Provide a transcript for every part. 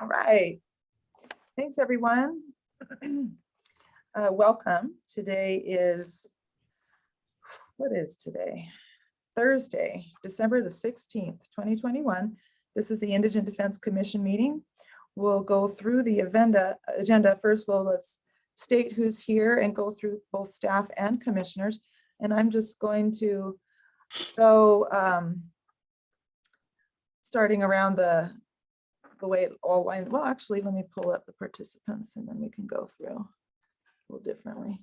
All right. Thanks, everyone. Welcome. Today is, what is today? Thursday, December the 16th, 2021. This is the Indigent Defense Commission meeting. We'll go through the agenda. First of all, let's state who's here and go through both staff and commissioners. And I'm just going to go starting around the way it all lines. Well, actually, let me pull up the participants and then we can go through a little differently.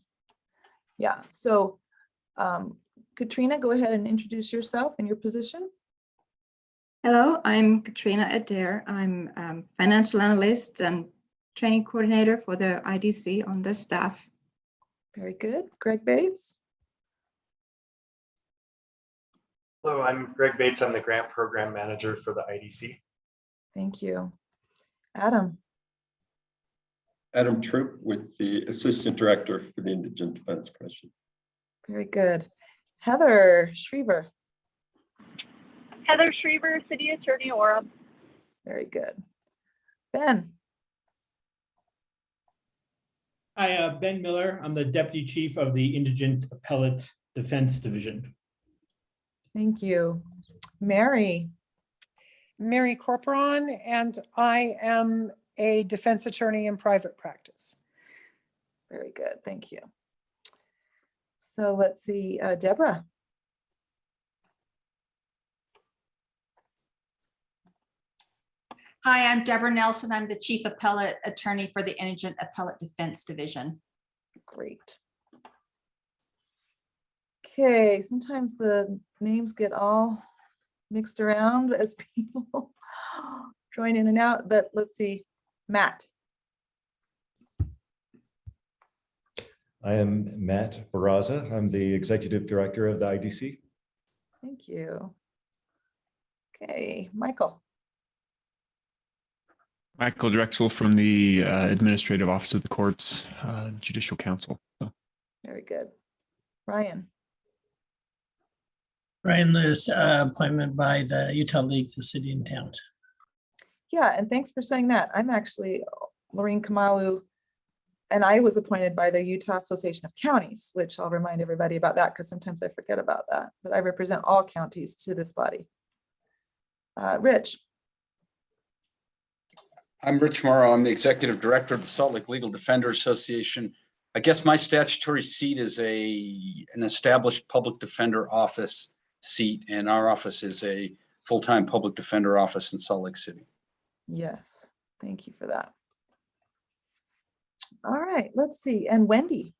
Yeah, so Katrina, go ahead and introduce yourself and your position. Hello, I'm Katrina Adair. I'm financial analyst and training coordinator for the IDC on the staff. Very good. Greg Bates. Hello, I'm Greg Bates. I'm the grant program manager for the IDC. Thank you. Adam. Adam Troop with the Assistant Director for the Indigent Defense Commission. Very good. Heather Schriever. Heather Schriever, City Attorney, Orem. Very good. Ben. Hi, Ben Miller. I'm the Deputy Chief of the Indigent Appellate Defense Division. Thank you. Mary. Mary Corporon, and I am a defense attorney in private practice. Very good. Thank you. So let's see, Deborah. Hi, I'm Deborah Nelson. I'm the Chief Appellate Attorney for the Indigent Appellate Defense Division. Great. Okay, sometimes the names get all mixed around as people join in and out, but let's see, Matt. I am Matt Barraza. I'm the Executive Director of the IDC. Thank you. Okay, Michael. Michael Drexel from the Administrative Office of the Courts, Judicial Council. So. Very good. Ryan. Ryan Lewis, appointment by the Utah Leagues of City and Towns. Yeah, and thanks for saying that. I'm actually Lorene Kamalu, and I was appointed by the Utah Association of Counties, which I'll remind everybody about that because sometimes I forget about that, but I represent all counties to this body. Rich. I'm Rich Morrow. I'm the Executive Director of the Salt Lake Legal Defender Association. I guess my statutory seat is an established public defender office seat, and our office is a full-time public defender office in Salt Lake City. Yes, thank you for that. All right, let's see. And Wendy.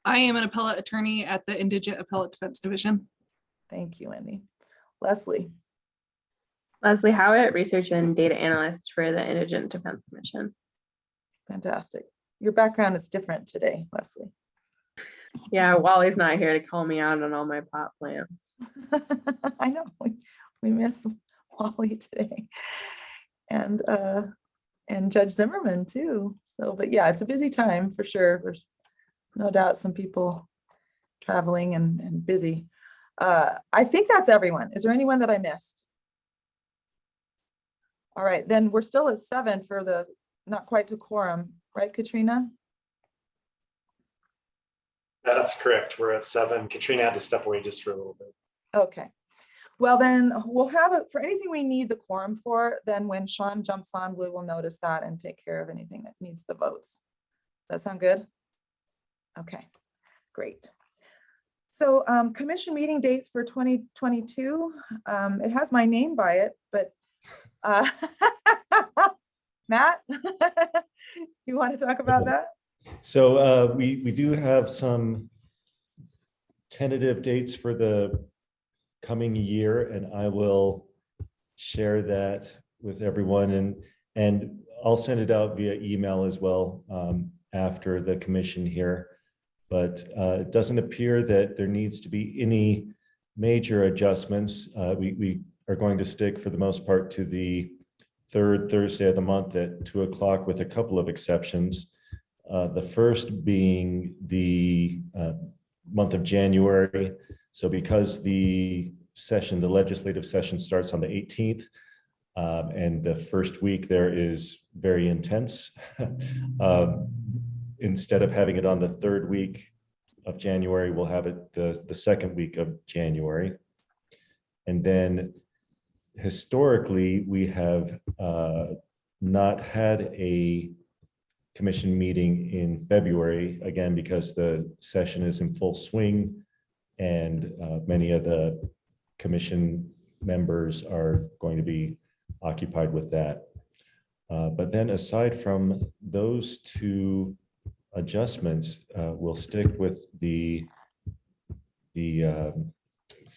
I am an appellate attorney at the Indigent Appellate Defense Division. Thank you, Wendy. Leslie. Leslie Howitt, research and data analyst for the Indigent Defense Commission. Fantastic. Your background is different today, Leslie. Yeah, Wally's not here to call me out on all my pot plans. I know, we miss Wally today. And Judge Zimmerman too. So, but yeah, it's a busy time for sure. There's no doubt some people traveling and busy. I think that's everyone. Is there anyone that I missed? All right, then we're still at 7 for the not quite to quorum, right, Katrina? That's correct. We're at 7. Katrina had to step away just for a little bit. Okay. Well, then we'll have it for anything we need the quorum for. Then when Sean jumps on, we will notice that and take care of anything that needs the votes. Does that sound good? Okay, great. So commission meeting dates for 2022. It has my name by it, but Matt, you want to talk about that? So we do have some tentative dates for the coming year, and I will share that with everyone, and I'll send it out via email as well after the commission here. But it doesn't appear that there needs to be any major adjustments. We are going to stick for the most part to the third Thursday of the month at 2 o'clock with a couple of exceptions. The first being the month of January. So because the session, the legislative session starts on the 18th. And the first week there is very intense. Instead of having it on the third week of January, we'll have it the second week of January. And then historically, we have not had a commission meeting in February, again, because the session is in full swing and many of the commission members are going to be occupied with that. But then aside from those two adjustments, we'll stick with the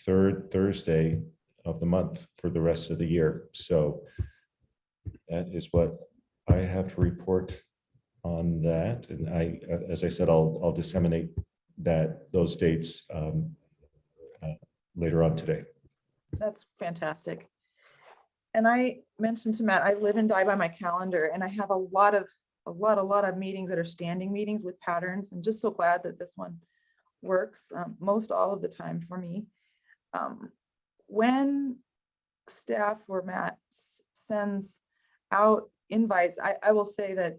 third Thursday of the month for the rest of the year. So that is what I have to report on that. And as I said, I'll disseminate those dates later on today. That's fantastic. And I mentioned to Matt, I live and die by my calendar, and I have a lot of meetings that are standing meetings with patterns. I'm just so glad that this one works most all of the time for me. When staff or Matt sends out invites, I will say that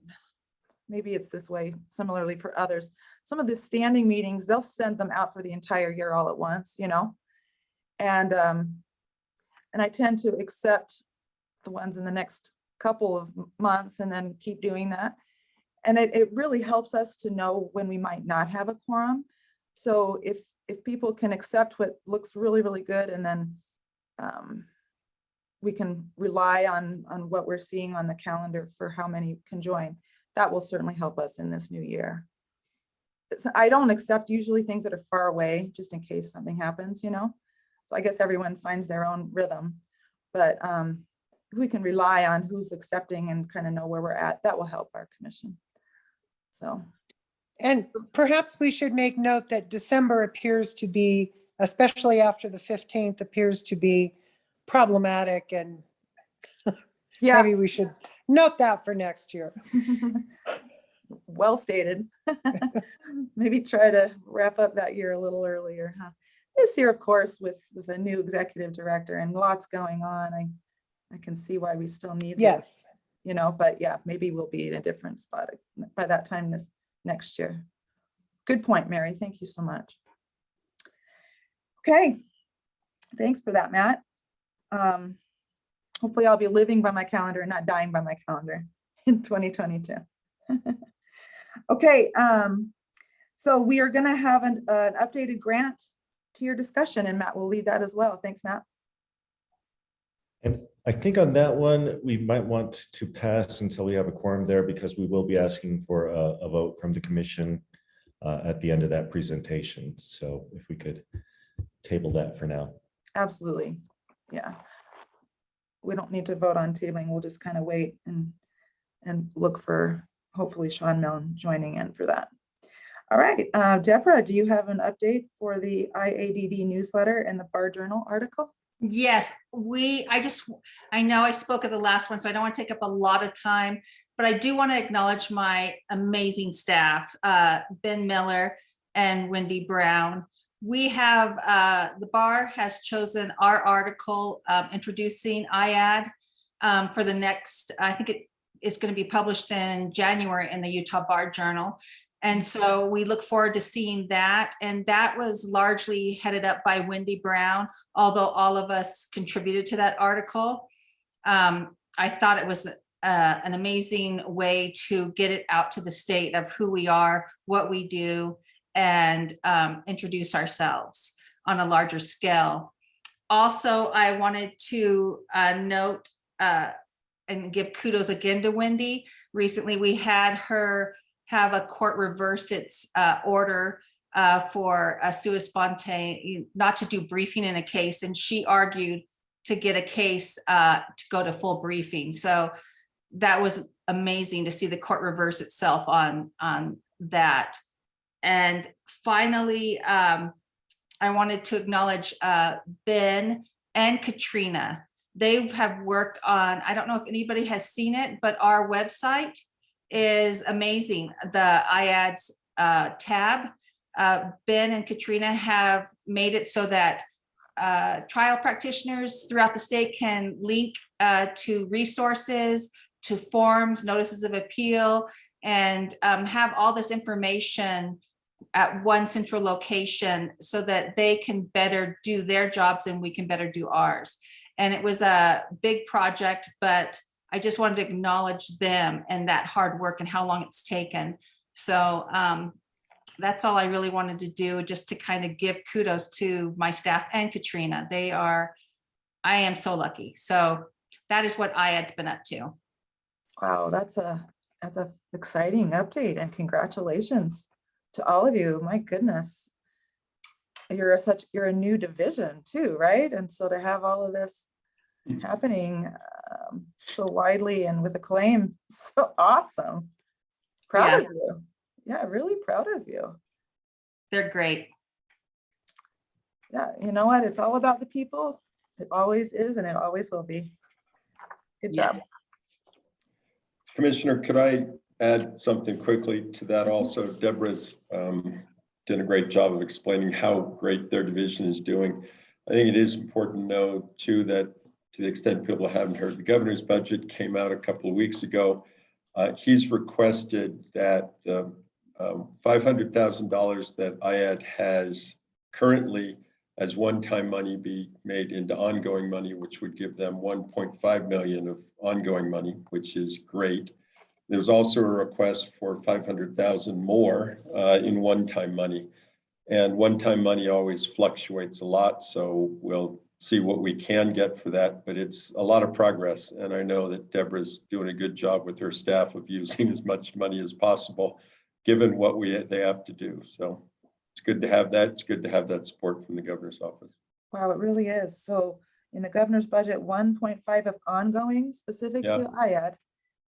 maybe it's this way similarly for others. Some of the standing meetings, they'll send them out for the entire year all at once, you know? And I tend to accept the ones in the next couple of months and then keep doing that. And it really helps us to know when we might not have a quorum. So if people can accept what looks really, really good, and then we can rely on what we're seeing on the calendar for how many can join, that will certainly help us in this new year. I don't accept usually things that are far away, just in case something happens, you know? So I guess everyone finds their own rhythm, but if we can rely on who's accepting and kind of know where we're at, that will help our commission. So. And perhaps we should make note that December appears to be, especially after the 15th, appears to be problematic, and yeah, maybe we should note that for next year. Well stated. Maybe try to wrap up that year a little earlier, huh? This year, of course, with a new executive director and lots going on, I can see why we still need Yes. this, you know, but yeah, maybe we'll be in a different spot by that time next year. Good point, Mary. Thank you so much. Okay. Thanks for that, Matt. Hopefully I'll be living by my calendar and not dying by my calendar in 2022. Okay. So we are going to have an updated grant to your discussion, and Matt will lead that as well. Thanks, Matt. And I think on that one, we might want to pass until we have a quorum there, because we will be asking for a vote from the commission at the end of that presentation. So if we could table that for now. Absolutely. Yeah. We don't need to vote on tabling. We'll just kind of wait and look for hopefully Sean Milne joining in for that. All right. Deborah, do you have an update for the IADD newsletter and the Bar Journal article? Yes, I know I spoke at the last one, so I don't want to take up a lot of time, but I do want to acknowledge my amazing staff, Ben Miller and Wendy Brown. We have, the bar has chosen our article introducing IAD for the next, I think it is going to be published in January in the Utah Bar Journal. And so we look forward to seeing that. And that was largely headed up by Wendy Brown, although all of us contributed to that article. I thought it was an amazing way to get it out to the state of who we are, what we do, and introduce ourselves on a larger scale. Also, I wanted to note and give kudos again to Wendy. Recently, we had her have a court reverse its order for a sua sponte, not to do briefing in a case, and she argued to get a case to go to full briefing. So that was amazing to see the court reverse itself on that. And finally, I wanted to acknowledge Ben and Katrina. They have worked on, I don't know if anybody has seen it, but our website is amazing. The IADS tab, Ben and Katrina have made it so that trial practitioners throughout the state can link to resources, to forms, notices of appeal, and have all this information at one central location so that they can better do their jobs and we can better do ours. And it was a big project, but I just wanted to acknowledge them and that hard work and how long it's taken. So that's all I really wanted to do, just to kind of give kudos to my staff and Katrina. I am so lucky. So that is what IAD's been up to. Wow, that's a exciting update, and congratulations to all of you. My goodness. You're a new division too, right? And so to have all of this happening so widely and with acclaim, so awesome. Proud of you. Yeah, really proud of you. They're great. Yeah, you know what? It's all about the people. It always is, and it always will be. Good job. Yes. Commissioner, could I add something quickly to that also? Deborah's done a great job of explaining how great their division is doing. I think it is important to know too that, to the extent people haven't heard, the governor's budget came out a couple of weeks ago. He's requested that the $500,000 that IAD has currently as one-time money be made into ongoing money, which would give them 1.5 million of ongoing money, which is great. There's also a request for 500,000 more in one-time money. And one-time money always fluctuates a lot, so we'll see what we can get for that, but it's a lot of progress. And I know that Deborah's doing a good job with her staff of using as much money as possible, given what they have to do. So it's good to have that. It's good to have that support from the governor's office. Wow, it really is. So in the governor's budget, 1.5 of ongoing specific to IAD,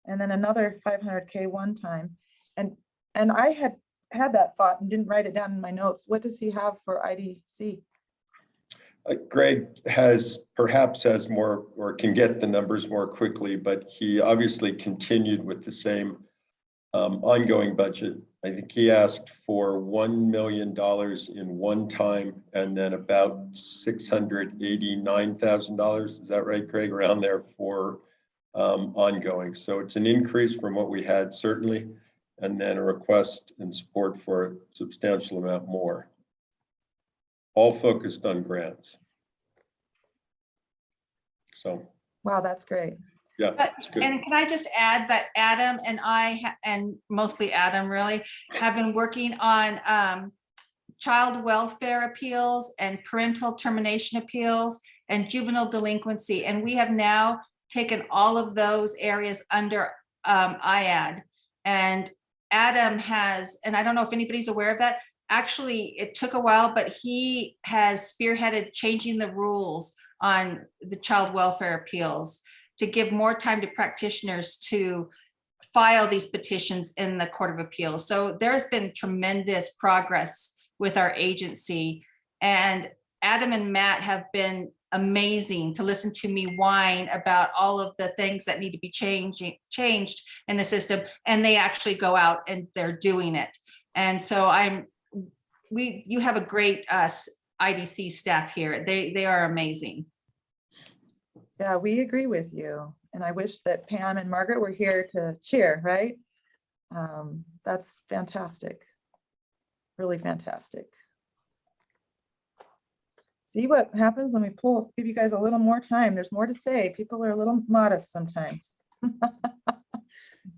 and then another 500K one time. And I had that thought and didn't write it down in my notes. What does he have for IDC? Greg perhaps has more, or can get the numbers more quickly, but he obviously continued with the same ongoing budget. I think he asked for $1 million in one time, and then about $689,000. Is that right, Greg? Around there for ongoing. So it's an increase from what we had, certainly, and then a request and support for a substantial amount more. All focused on grants. So. Wow, that's great. Yeah. And can I just add that Adam and I, and mostly Adam really, have been working on child welfare appeals and parental termination appeals and juvenile delinquency. And we have now taken all of those areas under IAD. And Adam has, and I don't know if anybody's aware of that, actually it took a while, but he has spearheaded changing the rules on the child welfare appeals to give more time to practitioners to file these petitions in the Court of Appeals. So there's been tremendous progress with our agency, and Adam and Matt have been amazing to listen to me whine about all of the things that need to be changed in the system, and they actually go out and they're doing it. And so you have a great IDC staff here. They are amazing. Yeah, we agree with you. And I wish that Pam and Margaret were here to cheer, right? That's fantastic. Really fantastic. See what happens when we give you guys a little more time. There's more to say. People are a little modest sometimes.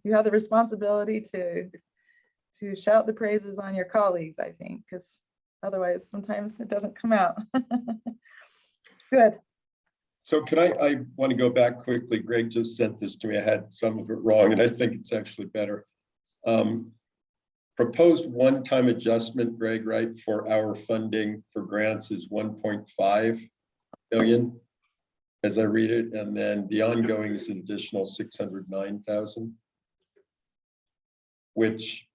You have the responsibility to shout the praises on your colleagues, I think, because otherwise sometimes it doesn't come out. Good. So could I want to go back quickly. Greg just sent this to me. I had some of it wrong, and I think it's actually better. Proposed one-time adjustment, Greg, right, for our funding for grants is 1.5 million, as I read it, and then the ongoing is an additional 609,000, which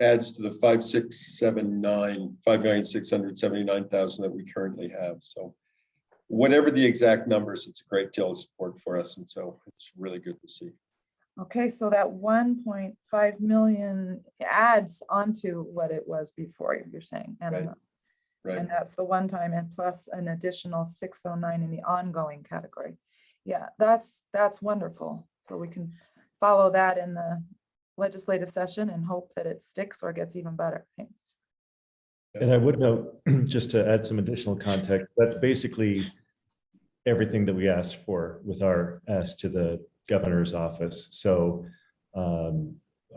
adds to the 5,679,000 that we currently have. So whatever the exact numbers, it's a great deal of support for us, and so it's really good to see. Okay, so that 1.5 million adds onto what it was before, you're saying. And Right. Right. And that's the one time and plus an additional 609 in the ongoing category. Yeah, that's wonderful. So we can follow that in the legislative session and hope that it sticks or gets even better. Right? And I would note, just to add some additional context, that's basically everything that we asked for with our ask to the governor's office. So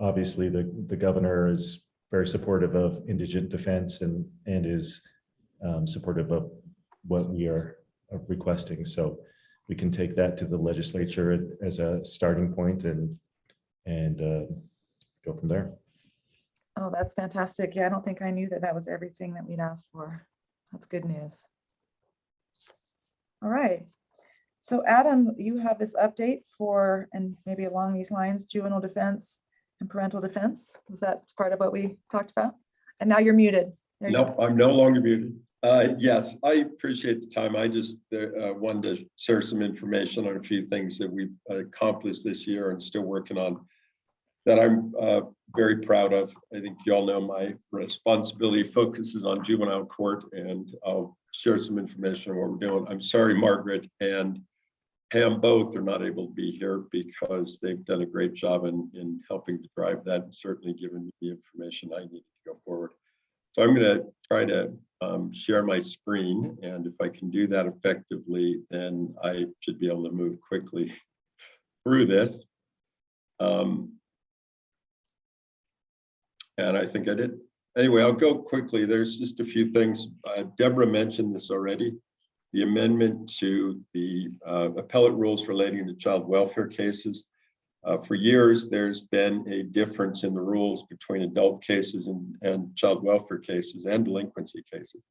obviously the governor is very supportive of indigent defense and is supportive of what we are requesting. So we can take that to the legislature as a starting point and go from there. Oh, that's fantastic. Yeah, I don't think I knew that that was everything that we'd asked for. That's good news. All right. So Adam, you have this update for, and maybe along these lines, juvenile defense and parental defense. Was that part of what we talked about? And now you're muted. There you No, I'm no longer muted. Yes, I appreciate the time. I just wanted to share some information on a few things that we've accomplished this year and still working on that I'm very proud of. I think you all know my responsibility focuses on juvenile court, and I'll share some information on what we're doing. I'm sorry, Margaret and Pam both are not able to be here because they've done a great job in helping to drive that and certainly given me the information I needed to go forward. So I'm going to try to share my screen, and if I can do that effectively, then I should be able to move quickly through this. And I think I did. Anyway, I'll go quickly. There's just a few things. Deborah mentioned this already. The amendment to the appellate rules relating to child welfare cases. For years, there's been a difference in the rules between adult cases and child welfare cases and delinquency cases.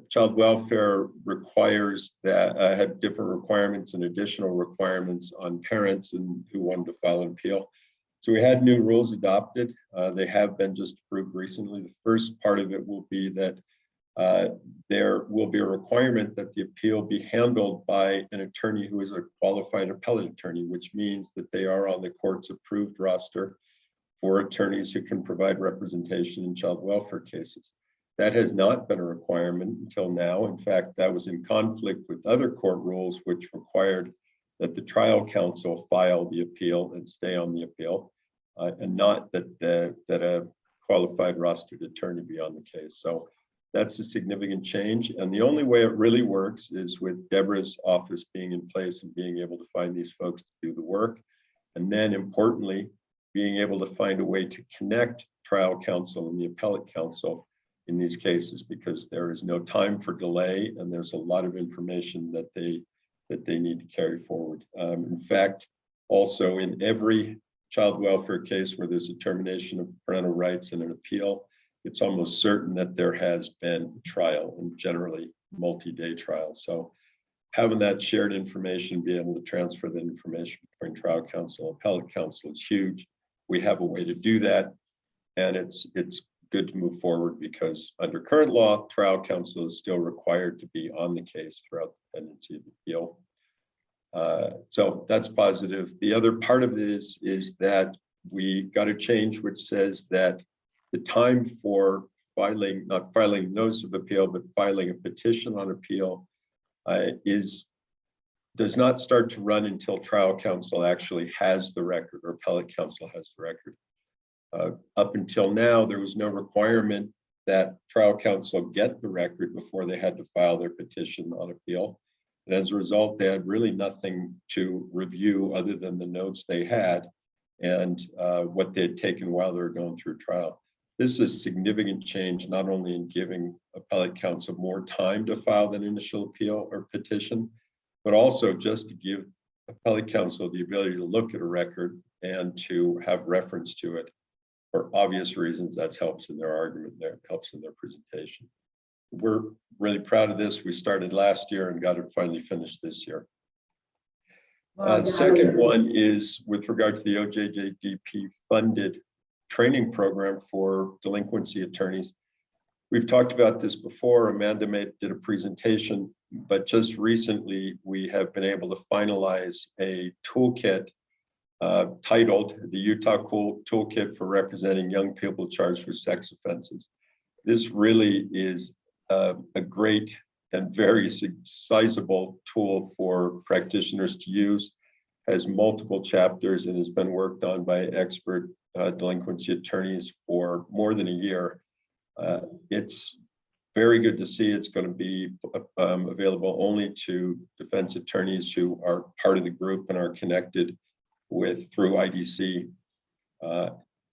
Child welfare requires that had different requirements and additional requirements on parents and who wanted to file an appeal. So we had new rules adopted. They have been just approved recently. The first part of it will be that there will be a requirement that the appeal be handled by an attorney who is a qualified appellate attorney, which means that they are on the court's approved roster for attorneys who can provide representation in child welfare cases. That has not been a requirement until now. In fact, that was in conflict with other court rules, which required that the trial counsel file the appeal and stay on the appeal, and not that a qualified rostered attorney be on the case. So that's a significant change. And the only way it really works is with Deborah's office being in place and being able to find these folks to do the work. And then importantly, being able to find a way to connect trial counsel and the appellate counsel in these cases, because there is no time for delay and there's a lot of information that they need to carry forward. In fact, also in every child welfare case where there's a termination of parental rights and an appeal, it's almost certain that there has been a trial, and generally multi-day trial. So having that shared information, be able to transfer that information between trial counsel and appellate counsel is huge. We have a way to do that, and it's good to move forward because under current law, trial counsel is still required to be on the case throughout the pendency of the appeal. So that's positive. The other part of this is that we got a change which says that the time for filing, not filing notice of appeal, but filing a petition on appeal does not start to run until trial counsel actually has the record or appellate counsel has the record. Up until now, there was no requirement that trial counsel get the record before they had to file their petition on appeal. And as a result, they had really nothing to review other than the notes they had and what they had taken while they were going through trial. This is a significant change, not only in giving appellate counsel more time to file an initial appeal or petition, but also just to give appellate counsel the ability to look at a record and to have reference to it. For obvious reasons, that helps in their argument, that helps in their presentation. We're really proud of this. We started last year and got it finally finished this year. The second one is with regard to the OJJDP funded training program for delinquency attorneys. We've talked about this before. Amanda did a presentation, but just recently we have been able to finalize a toolkit titled the Utah Toolkit for Representing Young People Charged with Sex Offenses. This really is a great and very sizable tool for practitioners to use, has multiple chapters, and has been worked on by expert delinquency attorneys for more than a year. It's very good to see it's going to be available only to defense attorneys who are part of the group and are connected through IDC.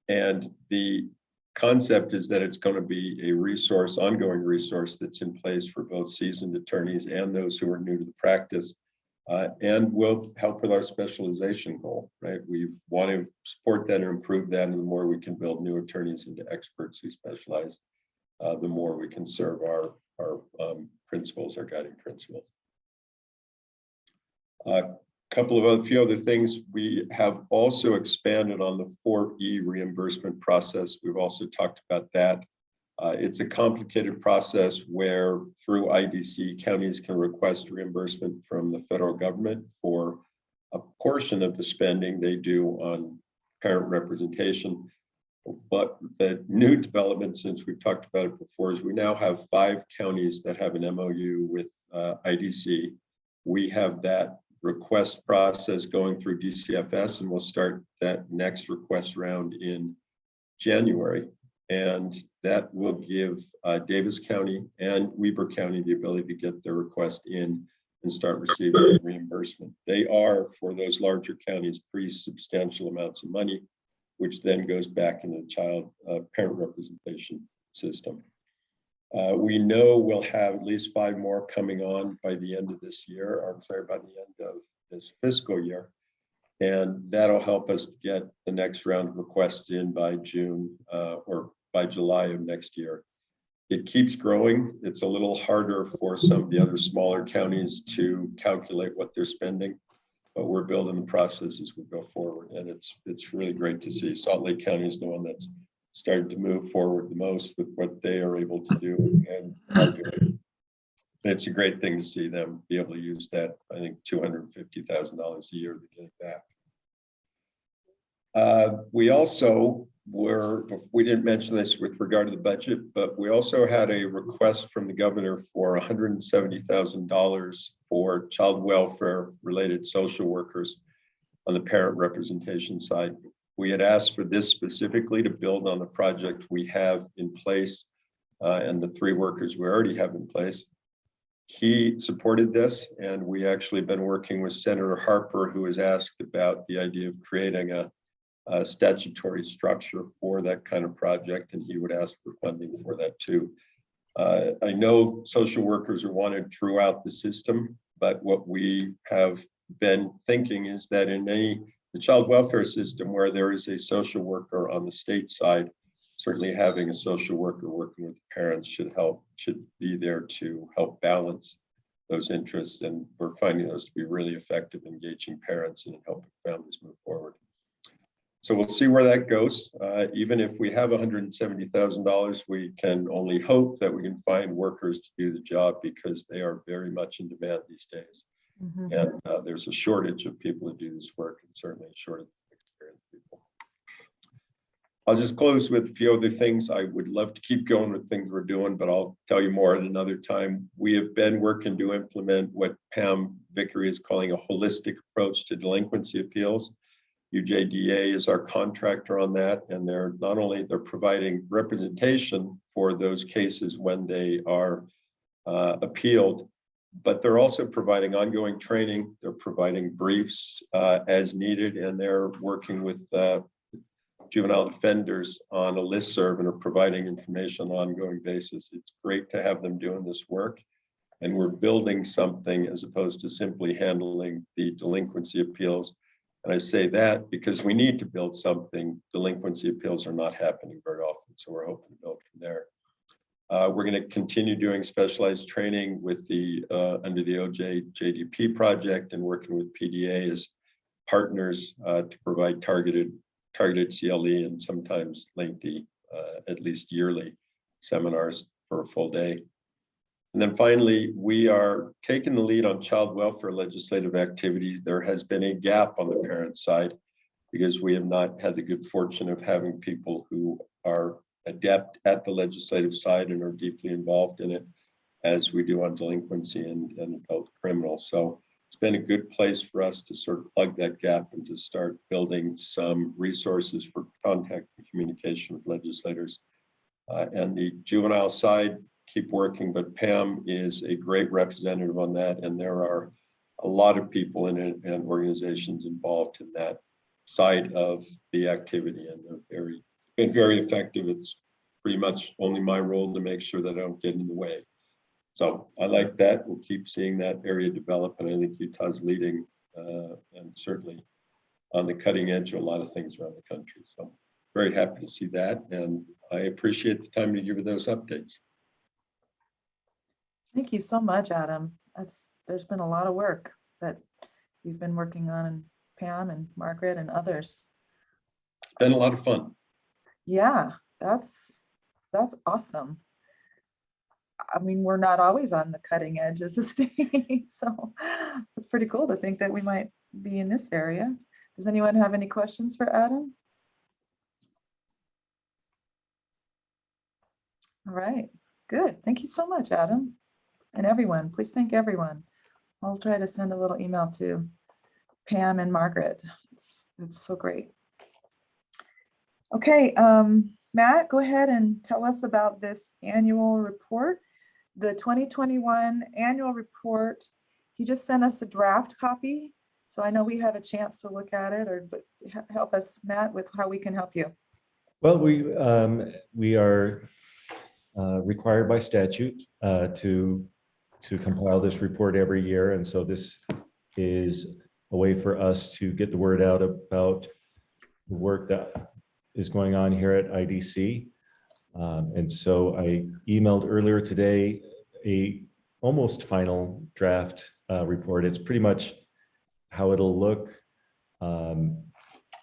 And the concept is that it's going to be a resource, ongoing resource that's in place for both seasoned attorneys and those who are new to the practice, and will help with our specialization goal, right? We want to support that and improve that, and the more we can build new attorneys into experts who specialize, the more we can serve our principles, our guiding principles. A few other things. We have also expanded on the 4E reimbursement process. We've also talked about that. It's a complicated process where through IDC, counties can request reimbursement from the federal government for a portion of the spending they do on parent representation. But the new development, since we've talked about it before, is we now have 5 counties that have an MOU with IDC. We have that request process going through DCFS, and we'll start that next request round in January. And that will give Davis County and Weber County the ability to get their request in and start receiving reimbursement. They are, for those larger counties, pretty substantial amounts of money, which then goes back into the child parent representation system. We know we'll have at least 5 more coming on by the end of this year, or I'm sorry, by the end of this fiscal year. And that'll help us get the next round of requests in by June or by July of next year. It keeps growing. It's a little harder for some of the other smaller counties to calculate what they're spending, but we're building the process as we go forward. And it's really great to see. Salt Lake County is the one that's started to move forward the most with what they are able to do and are doing. It's a great thing to see them be able to use that, I think, $250,000 a year to get it back. We also we didn't mention this with regard to the budget, but we also had a request from the governor for $170,000 for child welfare related social workers on the parent representation side. We had asked for this specifically to build on the project we have in place and the 3 workers we already have in place. He supported this, and we actually been working with Senator Harper, who has asked about the idea of creating a statutory structure for that kind of project, and he would ask for funding for that too. I know social workers are wanted throughout the system, but what we have been thinking is that in the child welfare system where there is a social worker on the state side, certainly having a social worker working with parents should be there to help balance those interests. And we're finding those to be really effective, engaging parents and helping families move forward. So we'll see where that goes. Even if we have $170,000, we can only hope that we can find workers to do the job, because they are very much in demand these days. Mm-hmm. And there's a shortage of people who do this work, and certainly a shortage of experienced people. I'll just close with a few other things. I would love to keep going with things we're doing, but I'll tell you more at another time. We have been working to implement what Pam Vickery is calling a holistic approach to delinquency appeals. UJDA is our contractor on that, and they're providing representation for those cases when they are appealed, but they're also providing ongoing training. They're providing briefs as needed, and they're working with juvenile defenders on a listserv and are providing information on an ongoing basis. It's great to have them doing this work, and we're building something as opposed to simply handling the delinquency appeals. And I say that because we need to build something. Delinquency appeals are not happening very often, so we're hoping to build from there. We're going to continue doing specialized training with under the OJJDP project, and working with PDA as partners to provide targeted CLE and sometimes lengthy, at least yearly seminars for a full day. And then finally, we are taking the lead on child welfare legislative activities. There has been a gap on the parent side because we have not had the good fortune of having people who are adept at the legislative side and are deeply involved in it. as we do on delinquency and adult criminal. So it's been a good place for us to sort of plug that gap and to start building some resources for contact and communication with legislators. And the juvenile side, keep working, but Pam is a great representative on that. And there are a lot of people in it and organizations involved in that side of the activity, and they're been very effective. It's pretty much only my role to make sure that I don't get in the way. So I like that. We'll keep seeing that area develop, and I think Utah's leading and certainly on the cutting edge of a lot of things around the country. So very happy to see that, and I appreciate the time to give you those updates. Thank you so much, Adam. There's been a lot of work that you've been working on, and Pam and Margaret and others. Been a lot of fun. Yeah, that's awesome. I mean, we're not always on the cutting edge as a state, so it's pretty cool to think that we might be in this area. Does anyone have any questions for Adam? All right, good. Thank you so much, Adam. And everyone, please thank everyone. I'll try to send a little email to Pam and Margaret. It's so great. Okay, Matt, go ahead and tell us about this annual report, the 2021 annual report. He just sent us a draft copy, so I know we have a chance to look at it, but help us, Matt, with how we can help you. Well, we are required by statute to compile this report every year, and so this is a way for us to get the word out about the work that is going on here at IDC. And so I emailed earlier today a almost final draft report. It's pretty much how it'll look.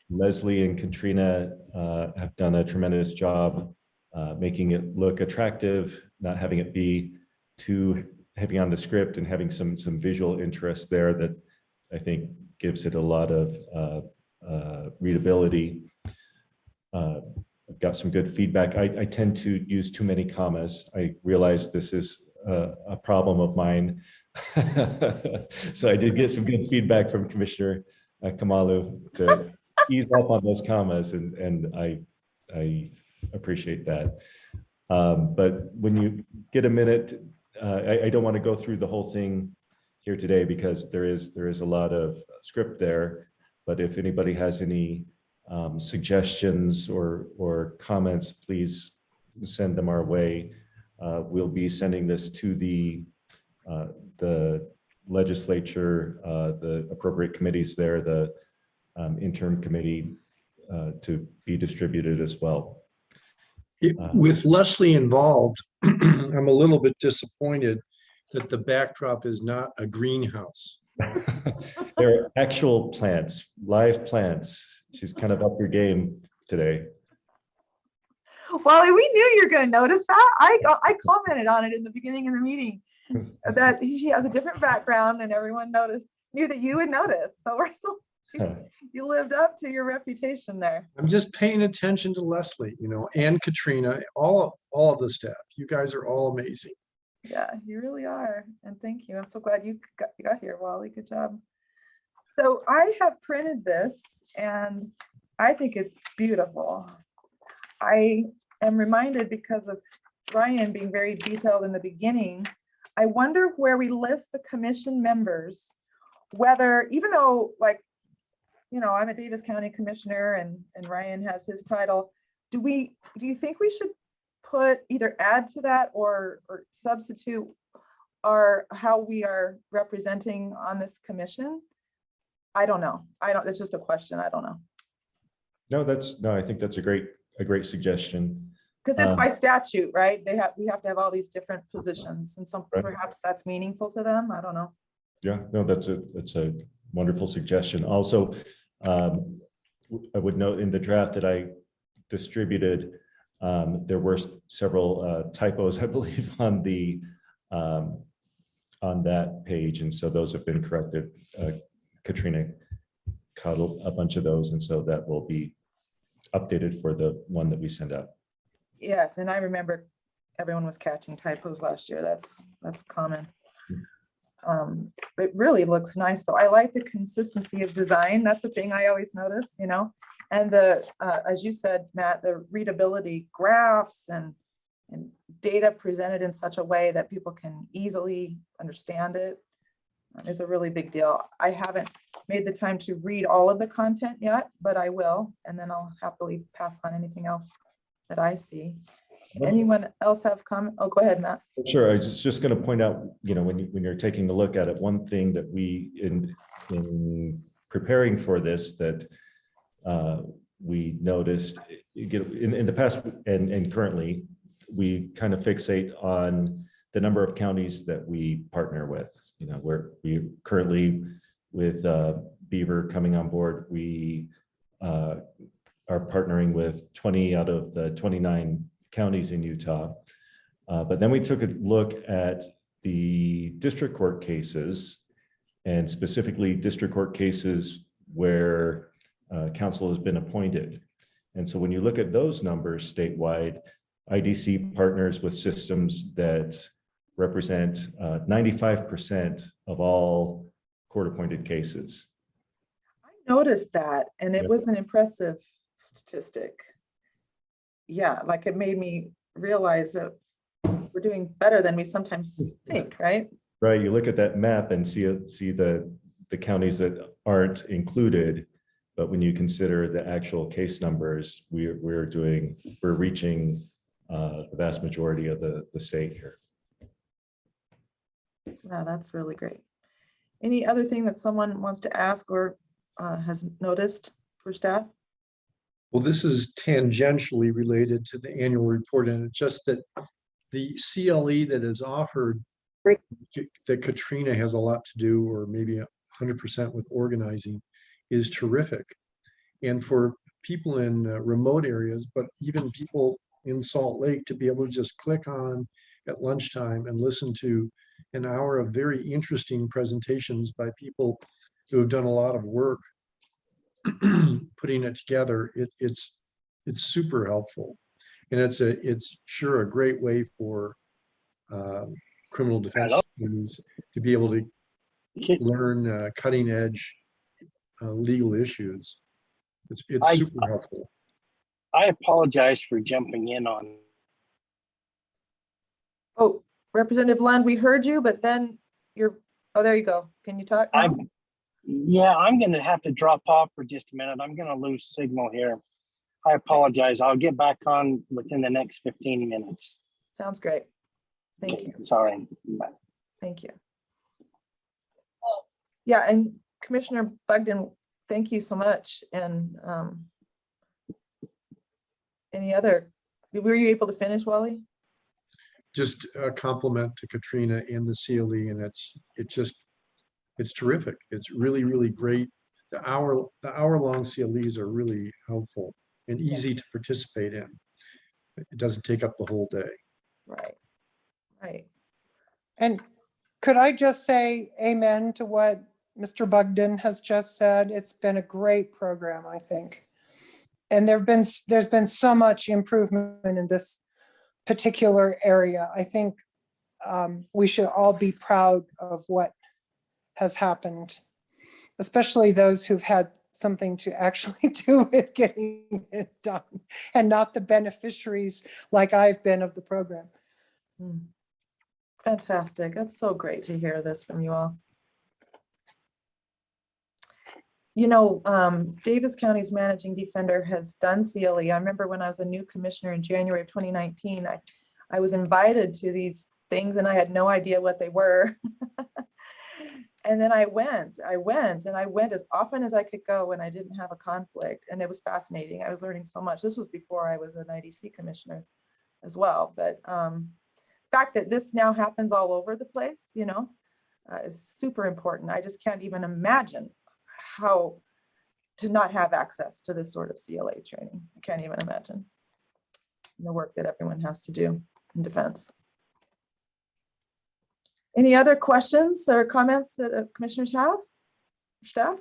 Leslie and Katrina have done a tremendous job making it look attractive, not having it be too heavy on the script, and having some visual interest there that I think gives it a lot of readability. I've got some good feedback. I tend to use too many commas. I realize this is a problem of mine. So I did get some good feedback from Commissioner Kamalu to ease up on those commas, and I appreciate that. But when you get a minute, I don't want to go through the whole thing here today because there is a lot of script there. But if anybody has any suggestions or comments, please send them our way. We'll be sending this to the legislature, the appropriate committees there, the interim committee, to be distributed as well. With Leslie involved, I'm a little bit disappointed that the backdrop is not a greenhouse. They're actual plants, live plants. She's kind of up your game today. Well, we knew you were going to notice that. I commented on it in the beginning of the meeting that she has a different background, and everyone knew that you would notice. So we're so you lived up to your reputation there. I'm just paying attention to Leslie, and Katrina, all of the staff. You guys are all amazing. Yeah, you really are. And thank you. I'm so glad you got here, Wally. Good job. So I have printed this, and I think it's beautiful. I am reminded, because of Ryan being very detailed in the beginning, I wonder where we list the commission members, whether, even though, I'm a Davis County Commissioner and Ryan has his title, do you think we should put either add to that or substitute how we are representing on this commission? I don't know. It's just a question. I don't know. No, I think that's a great suggestion. Because it's by statute, right? We have to have all these different positions, and so perhaps that's meaningful to them. I don't know. Yeah, no, that's a wonderful suggestion. Also, I would note in the draft that I distributed, there were several typos, I believe, on that page, and so those have been corrected. Katrina caught a bunch of those, and so that will be updated for the one that we send out. Yes, and I remember everyone was catching typos last year. That's common. It really looks nice though. I like the consistency of design. That's the thing I always notice, you know, and the, as you said, Matt, the readability graphs and data presented in such a way that people can easily understand it is a really big deal. I haven't made the time to read all of the content yet, but I will, and then I'll happily pass on anything else that I see. Anyone else have comment? Oh, go ahead, Matt. Sure. I was just going to point out, you know, when you're taking a look at it, one thing that we in preparing for this that we noticed in the past and currently, we kind of fixate on the number of counties that we partner with. You know, we currently with Beaver coming on board, we are partnering with 20 out of the 29 counties in Utah. But then we took a look at the district court cases, and specifically district court cases where counsel has been appointed. And so when you look at those numbers statewide, IDC partners with systems that represent 95% of all court-appointed cases. I noticed that, and it Yeah. was an impressive statistic. Yeah, like it made me realize that we're doing better than we sometimes think, right? Right, you look at that map and see the counties that aren't included, but when you consider the actual case numbers, we're reaching the vast majority of the state here. Yeah, that's really great. Any other thing that someone wants to ask or has noticed for staff? Well, this is tangentially related to the annual report, and it's just that the CLE that is offered, that Katrina has a lot to do, or maybe 100% with organizing, is terrific. And for people in remote areas, but even people in Salt Lake, to be able to just click on at lunchtime and listen to an hour of very interesting presentations by people who have done a lot of work putting it together, it's super helpful. And it's sure a great way for criminal defense teams to be able to learn cutting edge legal issues. It's super helpful. I apologize for jumping in on. Oh, Representative Lund, we heard you, but then oh, there you go. Can you talk now? I'm going to have to drop off for just a minute. I'm going to lose signal here. I apologize. I'll get back on within the next 15 minutes. Sounds great. Thank you. Sorry. Bye. Thank you. Yeah, and Commissioner Bugden, thank you so much. And any other, were you able to finish, Wally? Just a compliment to Katrina and the CLE, and it's terrific. It's really, really great. The hour-long CLEs are really helpful and easy to participate in. It doesn't take up the whole day. Right, right. And could I just say amen to what Mr. Bugden has just said? It's been a great program, I think. And there's been so much improvement in this particular area. I think we should all be proud of what has happened, especially those who've had something to actually do with getting it done and not the beneficiaries like I've been of the program. Fantastic. That's so great to hear this from you all. You know, Davis County's managing defender has done CLE. I remember when I was a new commissioner in January of 2019, I was invited to these things and I had no idea what they were. And then I went as often as I could go when I didn't have a conflict. And it was fascinating. I was learning so much. This was before I was an IDC commissioner as well. But the fact that this now happens all over the place, you know, is super important. I just can't even imagine how to not have access to this sort of CLA training. I can't even imagine the work that everyone has to do in defense. Any other questions or comments that commissioners have? Staff?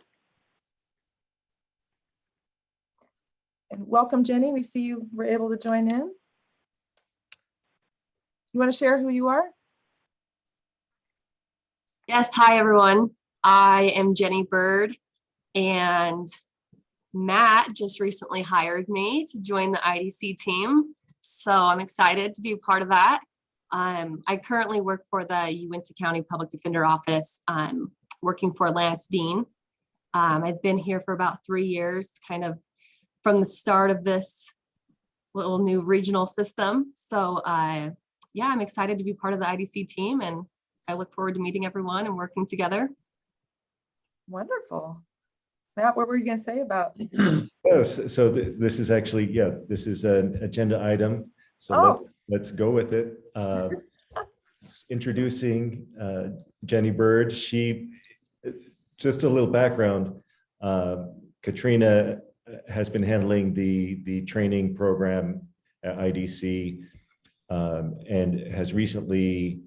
And welcome, Jenny. We see you were able to join in. You want to share who you are? Yes, hi everyone. I am Jenny Bird, and Matt just recently hired me to join the IDC team. So I'm excited to be a part of that. I currently work for the Uinta County Public Defender Office. I'm working for Lance Dean. I've been here for about 3 years, kind of from the start of this little new regional system. So yeah, I'm excited to be part of the IDC team, and I look forward to meeting everyone and working together. Wonderful. Matt, what were you going to say about? Yes, so this is actually, yeah, this is an agenda item. So let's go with it. Introducing Jenny Bird. She, just a little background, Katrina has been handling the training program at IDC and has recently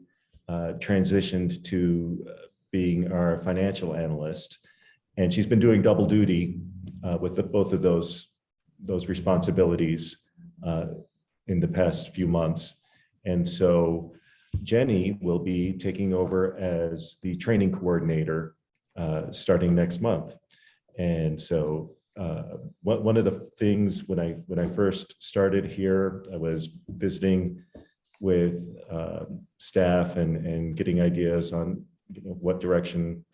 transitioned to being our financial analyst. And she's been doing double duty with both of those responsibilities in the past few months. And so Jenny will be taking over as the training coordinator starting next month. And so one of the things when I first started here, I was visiting with staff and getting ideas on what direction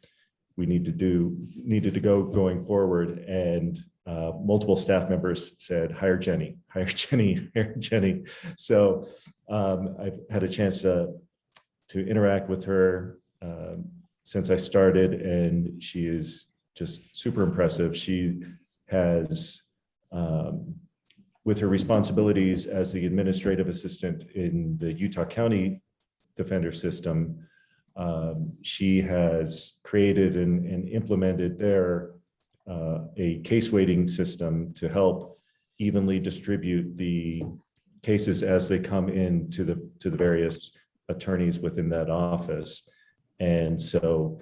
we needed to go going forward. And multiple staff members said, hire Jenny, hire Jenny, hire Jenny. So I've had a chance to interact with her since I started, and she is just super impressive. She has, with her responsibilities as the administrative assistant in the Utah County Defender system, she has created and implemented there a case weighting system to help evenly distribute the cases as they come in to the various attorneys within that office. And so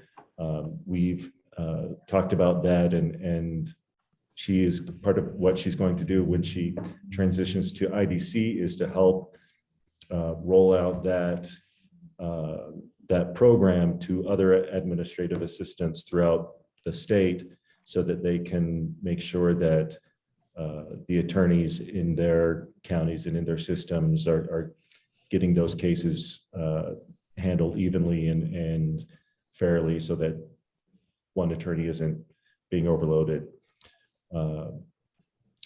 we've talked about that, and she is part of what she's going to do when she transitions to IDC is to help roll out that program to other administrative assistants throughout the state, so that they can make sure that the attorneys in their counties and in their systems are getting those cases handled evenly and fairly, so that one attorney isn't being overloaded.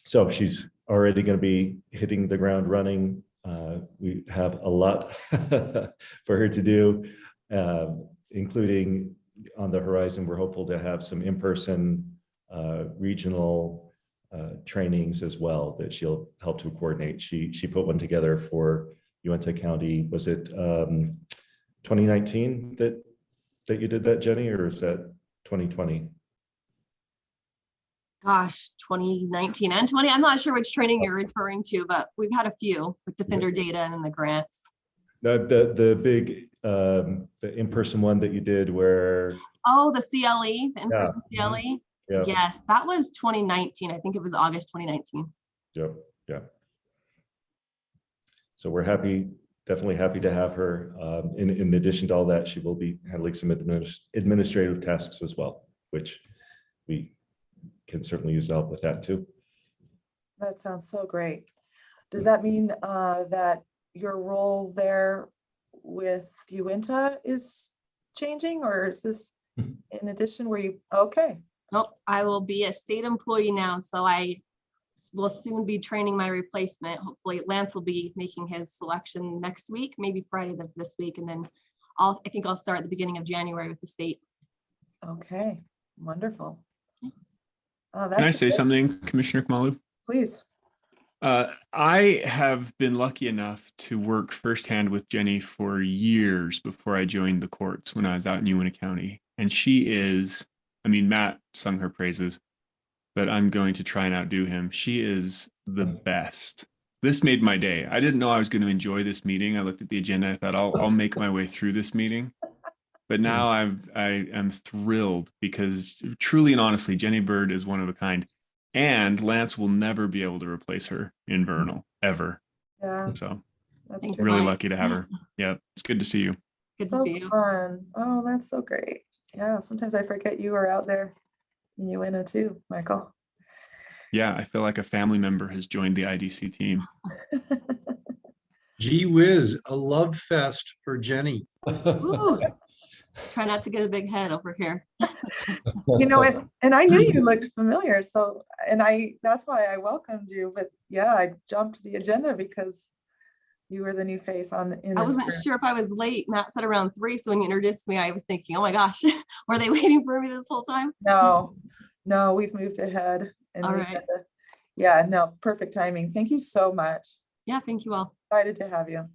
So she's already going to be hitting the ground running. We have a lot for her to do, including on the horizon. We're hopeful to have some in-person regional trainings as well that she'll help to coordinate. She put one together for Uinta County. Was it 2019 that you did that, Jenny, or is that 2020? Gosh, 2019 and 20. I'm not sure which training you're referring to, but we've had a few with Defender data and then the grants. The big the in-person one that you did where. Oh, the CLE, the in-person CLE. Yeah. Yes, that was 2019. I think it was August 2019. Yep. Yeah. So we're definitely happy to have her. In addition to all that, she will be handling some administrative tasks as well, which we can certainly use help with that too. That sounds so great. Does that mean that your role there with Uinta is changing, or is this in addition where you, okay. Nope, I will be a state employee now, so I will soon be training my replacement. Hopefully Lance will be making his selection next week, maybe Friday of this week, and then I think I'll start at the beginning of January with the state. Okay, wonderful. Can I say something, Commissioner Kamalu? Please. I have been lucky enough to work firsthand with Jenny for years before I joined the courts when I was out in Uinta County. And she is, I mean, Matt sung her praises, but I'm going to try and outdo him. She is the best. This made my day. I didn't know I was going to enjoy this meeting. I looked at the agenda. I thought I'll make my way through this meeting. But now I am thrilled because truly and honestly, Jenny Bird is one of a kind. And Lance will never be able to replace her in Vernal, ever. Yeah. So That's Thank true. Really lucky to have her. Yeah, it's good to see you. Good to So see you. fun. Oh, that's so great. Yeah, sometimes I forget you are out there in Uinta too, Michael. Yeah, I feel like a family member has joined the IDC team. Gee whiz, a love fest for Jenny. Ooh. Try not to get a big head over here. You know, and I knew you looked familiar, so, and that's why I welcomed you, but yeah, I jumped the agenda because you were the new face in I this wasn't group. sure if I was late. Matt said around 3, so when you introduced me, I was thinking, oh my gosh, were they waiting for me this whole time? No, we've moved ahead. And All right. Yeah, no, perfect timing. Thank you so much. Yeah, thank you all. Excited to have you.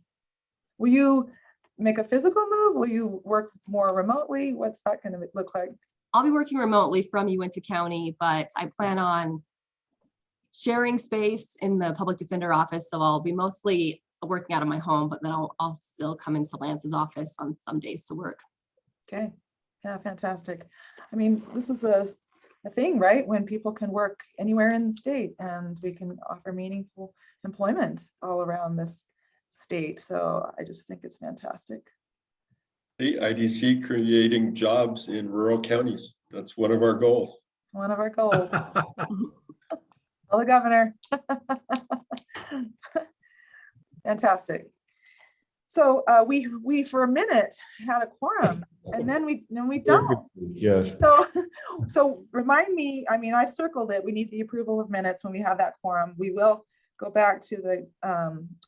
Will you make a physical move? Will you work more remotely? What's that going to look like? I'll be working remotely from Uinta County, but I plan on sharing space in the public defender office. So I'll be mostly working out of my home, but then I'll still come into Lance's office on some days to work. Okay. Yeah, fantastic. I mean, this is a thing, right? When people can work anywhere in the state and we can offer meaningful employment all around this state. So I just think it's fantastic. The IDC creating jobs in rural counties. That's one of our goals. It's one of our goals. Tell the governor. Fantastic. So we for a minute had a quorum and then we don't. Yes. So remind me, I mean, I circled it. We need the approval of minutes when we have that quorum. We will go back to the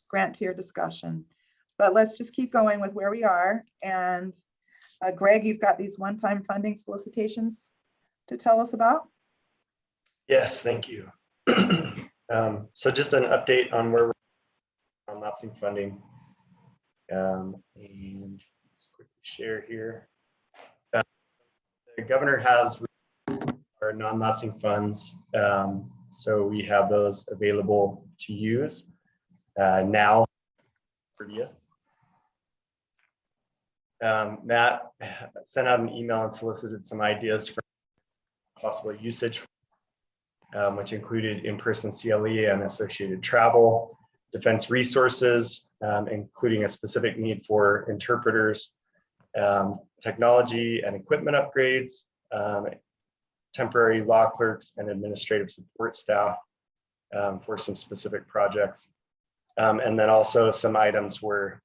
grant tier discussion, but let's just keep going with where we are. And Greg, you've got these one-time funding solicitations to tell us about? Yes, thank you. So just an update on where we're on lapsing funding. And just quickly share here. The governor has our non-lapsing funds. So we have those available to use now. 30th. Matt sent out an email and solicited some ideas for possible usage, which included in-person CLE and associated travel, defense resources, including a specific need for interpreters, technology and equipment upgrades, temporary law clerks and administrative support staff for some specific projects. And then also some items were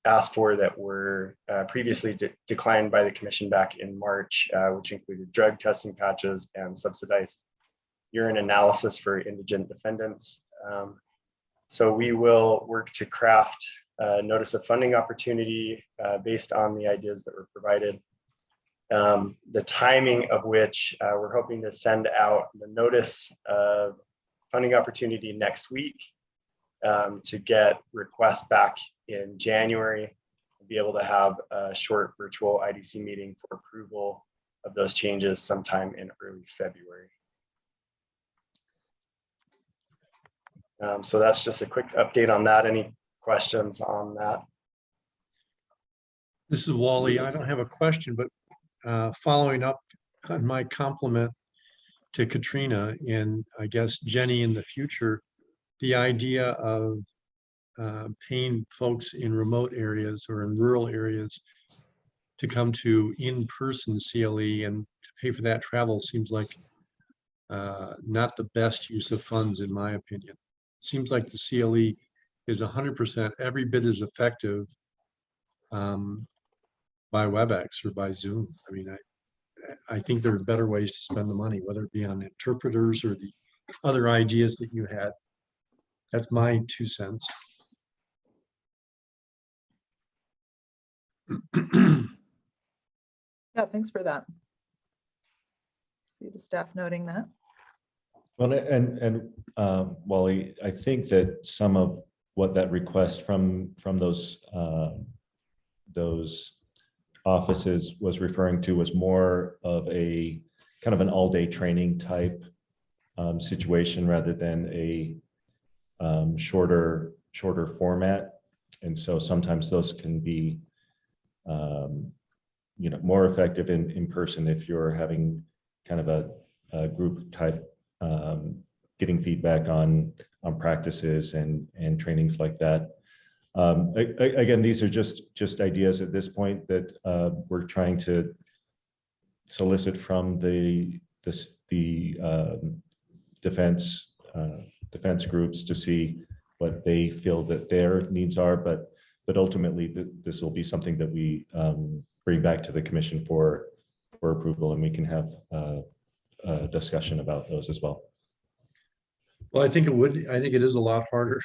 asked for that were previously declined by the commission back in March, which included drug testing patches and subsidized urine analysis for indigent defendants. So we will work to craft a notice of funding opportunity based on the ideas that were provided. The timing of which we're hoping to send out the notice of funding opportunity next week to get requests back in January, and be able to have a short virtual IDC meeting for approval of those changes sometime in early February. So that's just a quick update on that. Any questions on that? This is Wally. I don't have a question, but following up on my compliment to Katrina and I guess Jenny in the future, the idea of paying folks in remote areas or in rural areas to come to in-person CLE and to pay for that travel seems like not the best use of funds, in my opinion. It seems like the CLE is 100%, every bit as effective by WebEx or by Zoom. I mean, I think there are better ways to spend the money, whether it be on interpreters or the other ideas that you had. That's my 2 cents. Yeah, thanks for that. See the staff noting that. Well, and Wally, I think that some of what that request from those offices was referring to was more of a kind of an all-day training type situation rather than a shorter format. And so sometimes those can be more effective in person if you're having kind of a group type getting feedback on practices and trainings like that. Again, these are just ideas at this point that we're trying to solicit from the defense groups to see what they feel that their needs are, but ultimately this will be something that we bring back to the commission for approval, and we can have a discussion about those as well. Well, I think it is a lot harder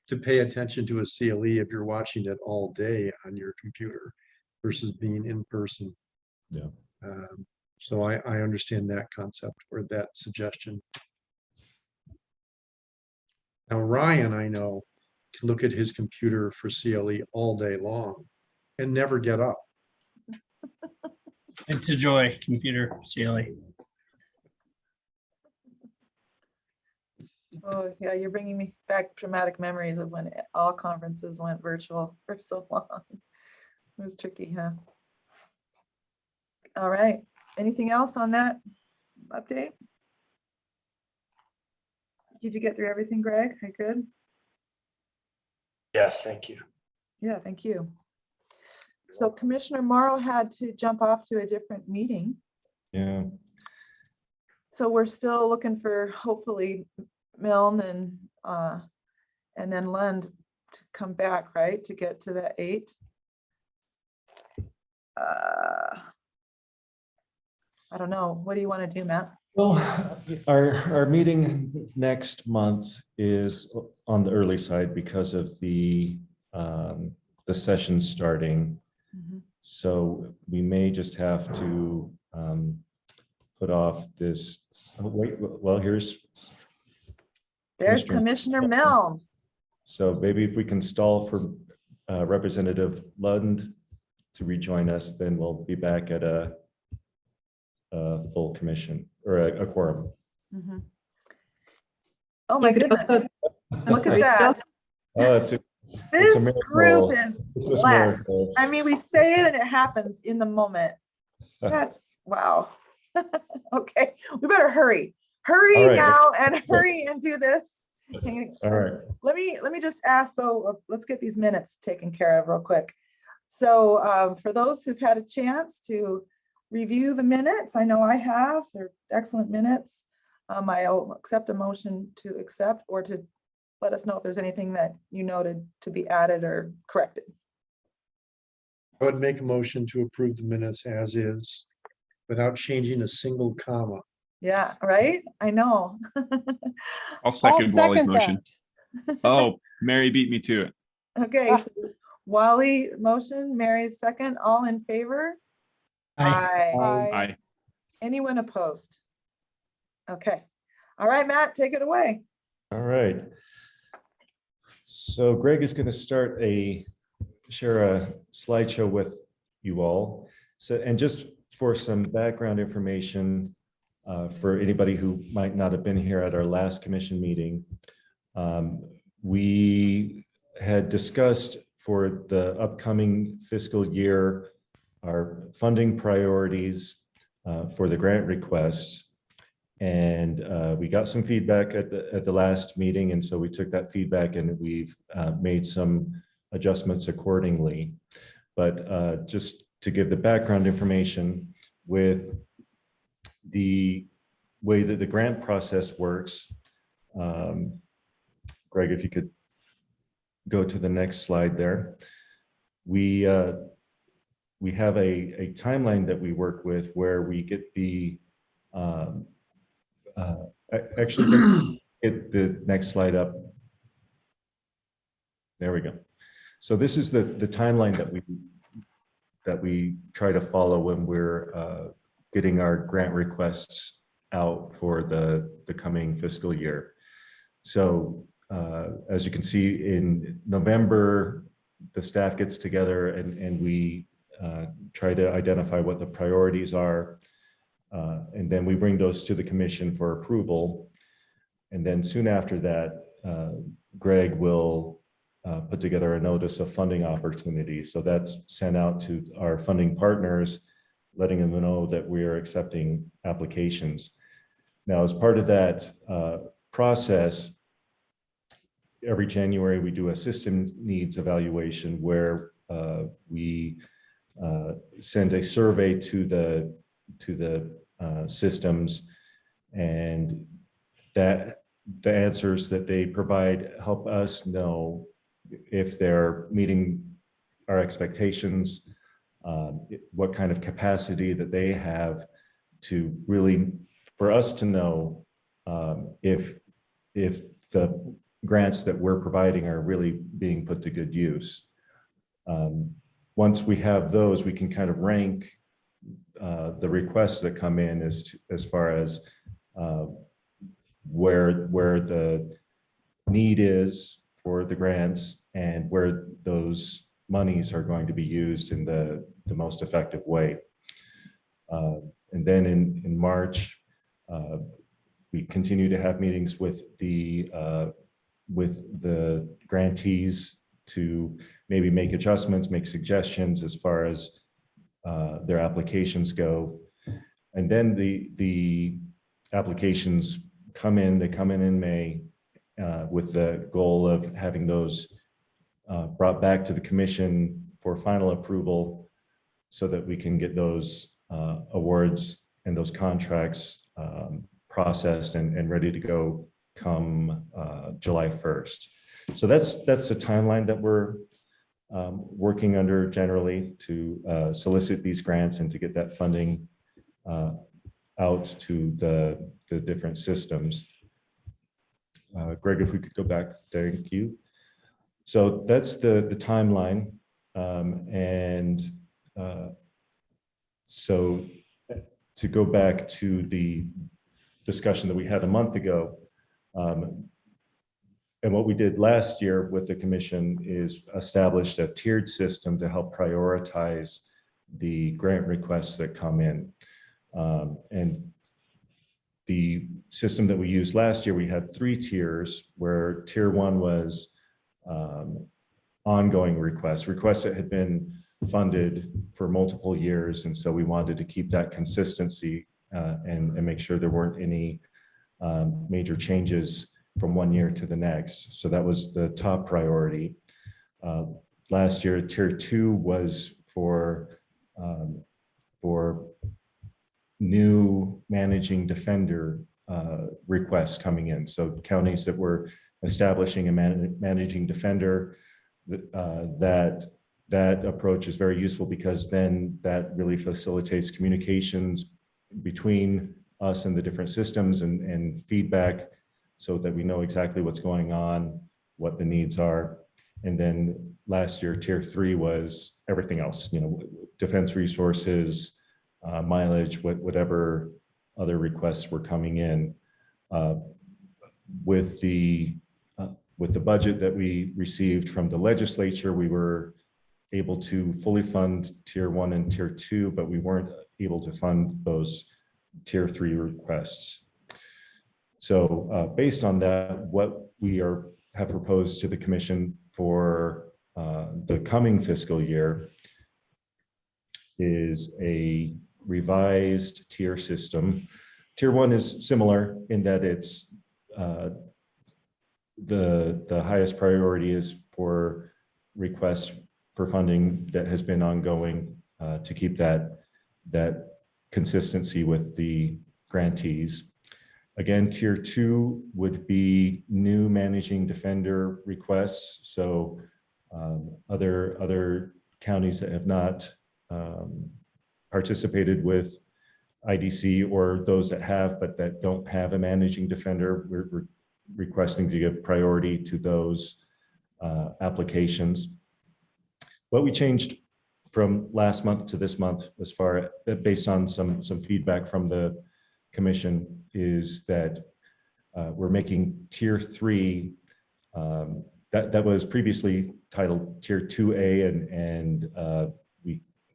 to pay attention to a CLE if you're watching it all day on your computer versus being in person. Yeah. So I understand that concept or that suggestion. Now, Ryan, I know, can look at his computer for CLE all day long and never get up. It's a joy, computer CLE. Oh, yeah, you're bringing me back traumatic memories of when all conferences went virtual for so long. It was tricky, huh? All right. Anything else on that update? Did you get through everything, Greg? Are you good? Yes, thank you. Yeah, thank you. So Commissioner Morrow had to jump off to a different meeting. Yeah. So we're still looking for hopefully Milne and then Lund to come back, right? To get to the 8. I don't know. What do you want to do, Matt? Well, our meeting next month is on the early side because of the session starting. Mm-hmm. So we may just have to put off this. Oh, wait, well, there's Commissioner Milne. So maybe if we can stall for Representative Lund to rejoin us, then we'll be back at a full commission or a quorum. Mm-hmm. Oh my You could goodness. also- Look at that. Oh, This group miracle. is It's a blessed. miracle. I mean, we say it and it happens in the moment. That's wow. Okay, we better hurry. Hurry All right. now and hurry and do this. All right. Let me just ask though, let's get these minutes taken care of real quick. So for those who've had a chance to review the minutes, I know I have, they're excellent minutes. I'll accept a motion to accept or to let us know if there's anything that you noted to be added or corrected. I would make a motion to approve the minutes as is without changing a single comma. Yeah, right? I know. I'll second Wally's motion. that. Oh, Mary beat me to it. Okay, so Wally motion, Mary second, all in favor? Aye. Aye. Anyone opposed? Okay. All right, Matt, take it away. All right. So Greg is going to share a slideshow with you all. So, and just for some background information for anybody who might not have been here at our last commission meeting, we had discussed for the upcoming fiscal year our funding priorities for the grant requests. And we got some feedback at the last meeting, and so we took that feedback and we've made some adjustments accordingly. But just to give the background information, with the way that the grant process works, Greg, if you could go to the next slide there. We have a timeline that we work with where we get the actually get the next slide up. There we go. So this is the timeline that we try to follow when we're getting our grant requests out for the coming fiscal year. So as you can see, in November, the staff gets together and we try to identify what the priorities are. And then we bring those to the commission for approval. And then soon after that, Greg will put together a notice of funding opportunities. So that's sent out to our funding partners, letting them know that we are accepting applications. Now, as part of that process, every January, we do a system needs evaluation where we send a survey to the systems, and that the answers that they provide help us know if they're meeting our expectations, what kind of capacity that they have to really, for us to know if the grants that we're providing are really being put to good use. Once we have those, we can kind of rank the requests that come in as far as where the need is for the grants and where those monies are going to be used in the most effective way. And then in March, we continue to have meetings with the grantees to maybe make adjustments, make suggestions as far as their applications go. And then the applications come in, they come in May with the goal of having those brought back to the commission for final approval so that we can get those awards and those contracts processed and ready to go come July 1st. So that's the timeline that we're working under generally to solicit these grants and to get that funding out to the different systems. Greg, if we could go back, thank you. So that's the timeline. So to go back to the discussion that we had a month ago, and what we did last year with the commission is established a tiered system to help prioritize the grant requests that come in. And the system that we used last year, we had 3 tiers, where tier 1 was ongoing requests that had been funded for multiple years. And so we wanted to keep that consistency and make sure there weren't any major changes from one year to the next. So that was the top priority. Last year, tier 2 was for new managing defender requests coming in. So counties that were establishing a managing defender, that approach is very useful because then that really facilitates communications between us and the different systems and feedback so that we know exactly what's going on, what the needs are. And then last year, tier 3 was everything else, defense resources, mileage, whatever other requests were coming in. With the budget that we received from the legislature, we were able to fully fund tier 1 and tier 2, but we weren't able to fund those tier 3 requests. So based on that, what we have proposed to the commission for the coming fiscal year is a revised tier system. Tier 1 is similar in that it's the highest priority is for requests for funding that has been ongoing to keep that consistency with the grantees. Again, tier 2 would be new managing defender requests. So other counties that have not participated with IDC, or those that have but that don't have a managing defender, we're requesting to give priority to those applications. What we changed from last month to this month, as far based on some feedback from the commission, is that we're making tier 3 that was previously titled tier 2A, and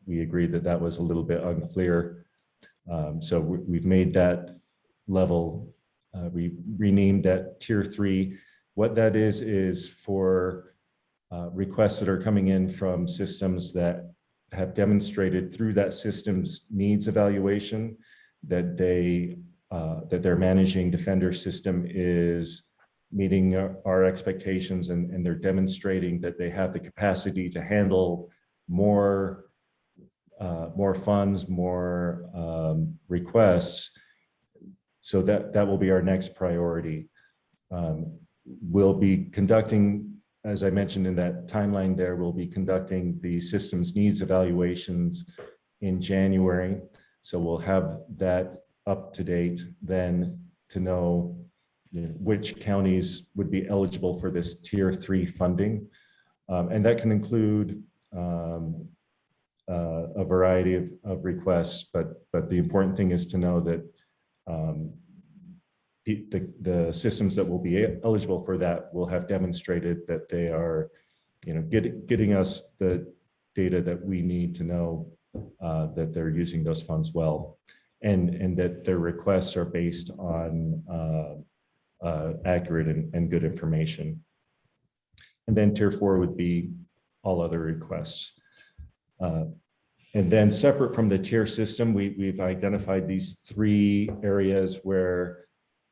we agreed that was a little bit unclear. So we've made that level. We renamed that tier 3. What that is for requests that are coming in from systems that have demonstrated through that system's needs evaluation that their managing defender system is meeting our expectations, and they're demonstrating that they have the capacity to handle more funds, more requests. So that will be our next priority. We'll be conducting, as I mentioned in that timeline there, we'll be conducting the systems needs evaluations in January. So we'll have that up to date then to know, which counties would be eligible for this Tier 3 funding. And that can include a variety of requests, but the important thing is to know that the systems that will be eligible for that will have demonstrated that they are, getting us the data that we need to know that they're using those funds well, and that their requests are based on accurate and good information. And then Tier 4 would be all other requests. And then separate from the tier system, we've identified these 3 areas where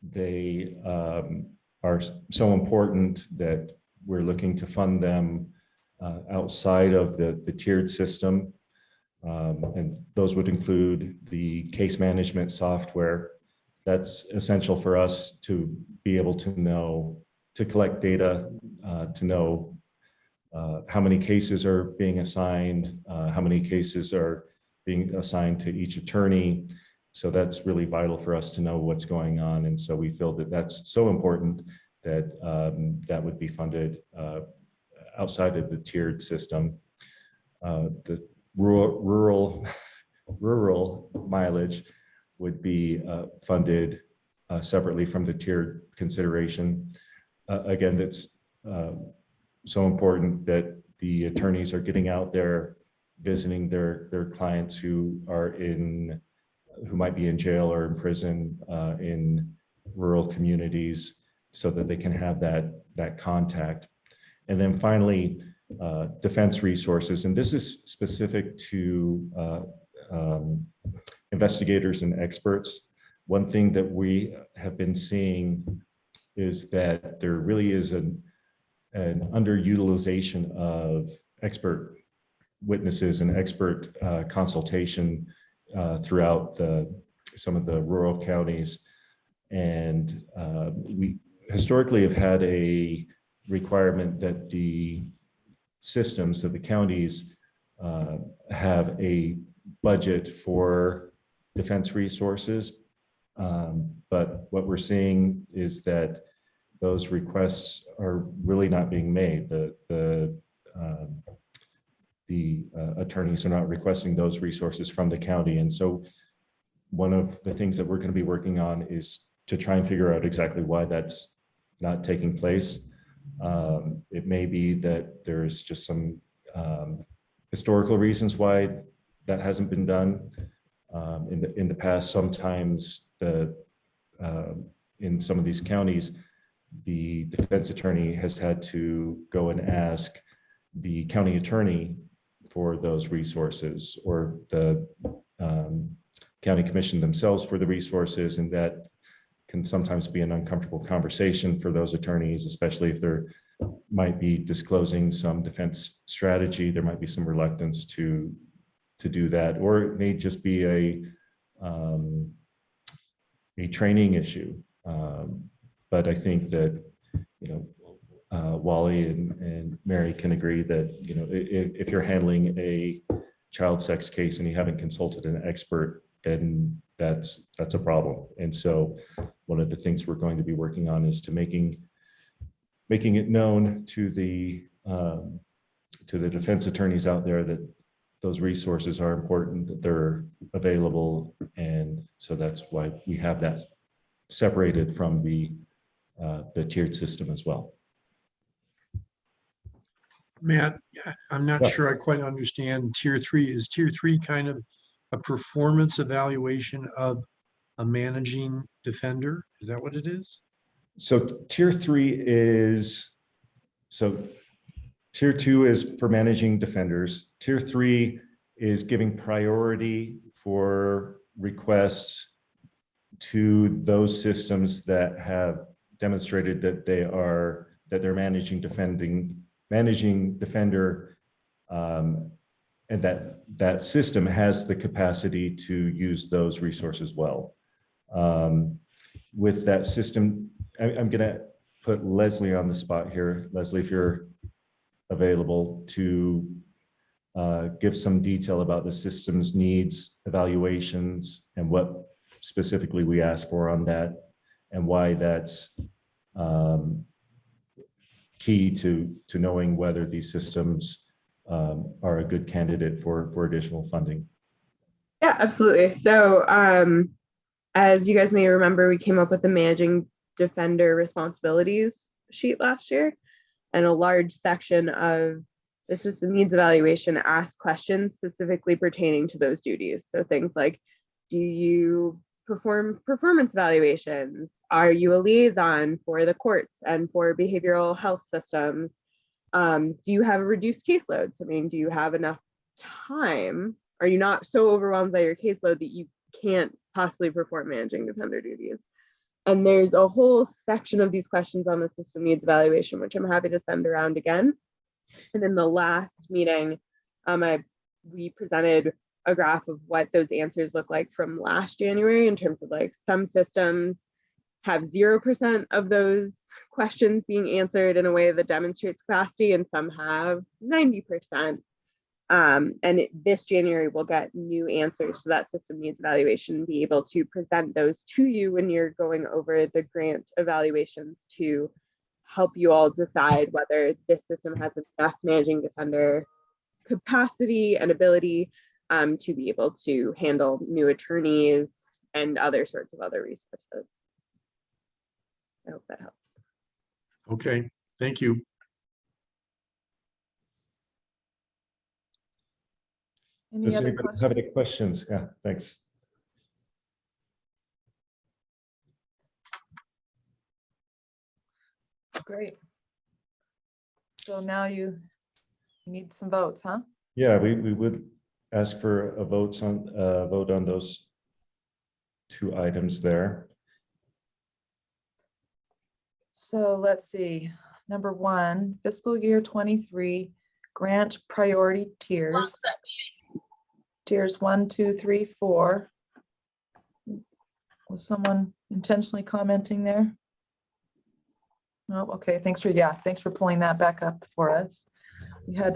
they are so important that we're looking to fund them outside of the tiered system. And those would include the case management software. That's essential for us to be able to know, to collect data, to know how many cases are being assigned, how many cases are being assigned to each attorney. So that's really vital for us to know what's going on. And so we feel that that's so important that that would be funded outside of the tiered system. The rural mileage would be funded separately from the tiered consideration. Again, that's so important that the attorneys are getting out there, visiting their clients who might be in jail or in prison in rural communities, so that they can have that contact. And then finally, defense resources, and this is specific to investigators and experts. One thing that we have been seeing is that there really is an underutilization of expert witnesses and expert consultation throughout some of the rural counties. And we historically have had a requirement that the systems of the counties have a budget for defense resources. But what we're seeing is that those requests are really not being made. The attorneys are not requesting those resources from the county. And so one of the things that we're going to be working on is to try and figure out exactly why that's not taking place. It may be that there's just some historical reasons why that hasn't been done. In the past, sometimes in some of these counties, the defense attorney has had to go and ask the county attorney for those resources, or the county commission themselves for the resources, and that can sometimes be an uncomfortable conversation for those attorneys, especially if they're might be disclosing some defense strategy. There might be some reluctance to do that, or it may just be a training issue. But I think that, Wally and Mary can agree that, if you're handling a child sex case and you haven't consulted an expert, then that's a problem. And so one of the things we're going to be working on is to making it known to the defense attorneys out there that those resources are important, that they're available. And so that's why we have that separated from the tiered system as well. Matt, I'm not sure I quite understand Tier 3. Is Tier 3 kind of a performance evaluation of a managing defender? Is that what it is? So Tier 3 is, Tier 2 is for managing defenders. Tier 3 is giving priority for requests to those systems that have demonstrated that they're managing defender, and that system has the capacity to use those resources well. With that system, I'm going to put Leslie on the spot here. Leslie, if you're available to give some detail about the system's needs, evaluations, and what specifically we ask for on that, and why that's key to knowing whether these systems are a good candidate for additional funding. Yeah, absolutely. So as you guys may remember, we came up with the managing defender responsibilities sheet last year, and a large section of the system needs evaluation asks questions specifically pertaining to those duties. So things like, do you perform performance evaluations? Are you a liaison for the courts and for behavioral health systems? Do you have a reduced caseload? So, I mean, do you have enough time? Are you not so overwhelmed by your caseload that you can't possibly perform managing defender duties? And there's a whole section of these questions on the system needs evaluation, which I'm happy to send around again. And in the last meeting, we presented a graph of what those answers look like from last January in terms of like some systems have 0% of those questions being answered in a way that demonstrates capacity, and some have 90%. This January, we'll get new answers to that system needs evaluation and be able to present those to you when you're going over the grant evaluations to help you all decide whether this system has enough managing defender capacity and ability to be able to handle new attorneys and other sorts of other resources. I hope that helps. Okay, thank you. Does anybody have any questions? Yeah, thanks. Great. So now you need some votes, huh? Yeah, we would ask for a vote on those two items there. So let's see. Number 1, fiscal year 23 grant priority tiers. Tiers 1, 2, 3, 4. Was someone intentionally commenting there? No, okay, thanks for pulling that back up for us.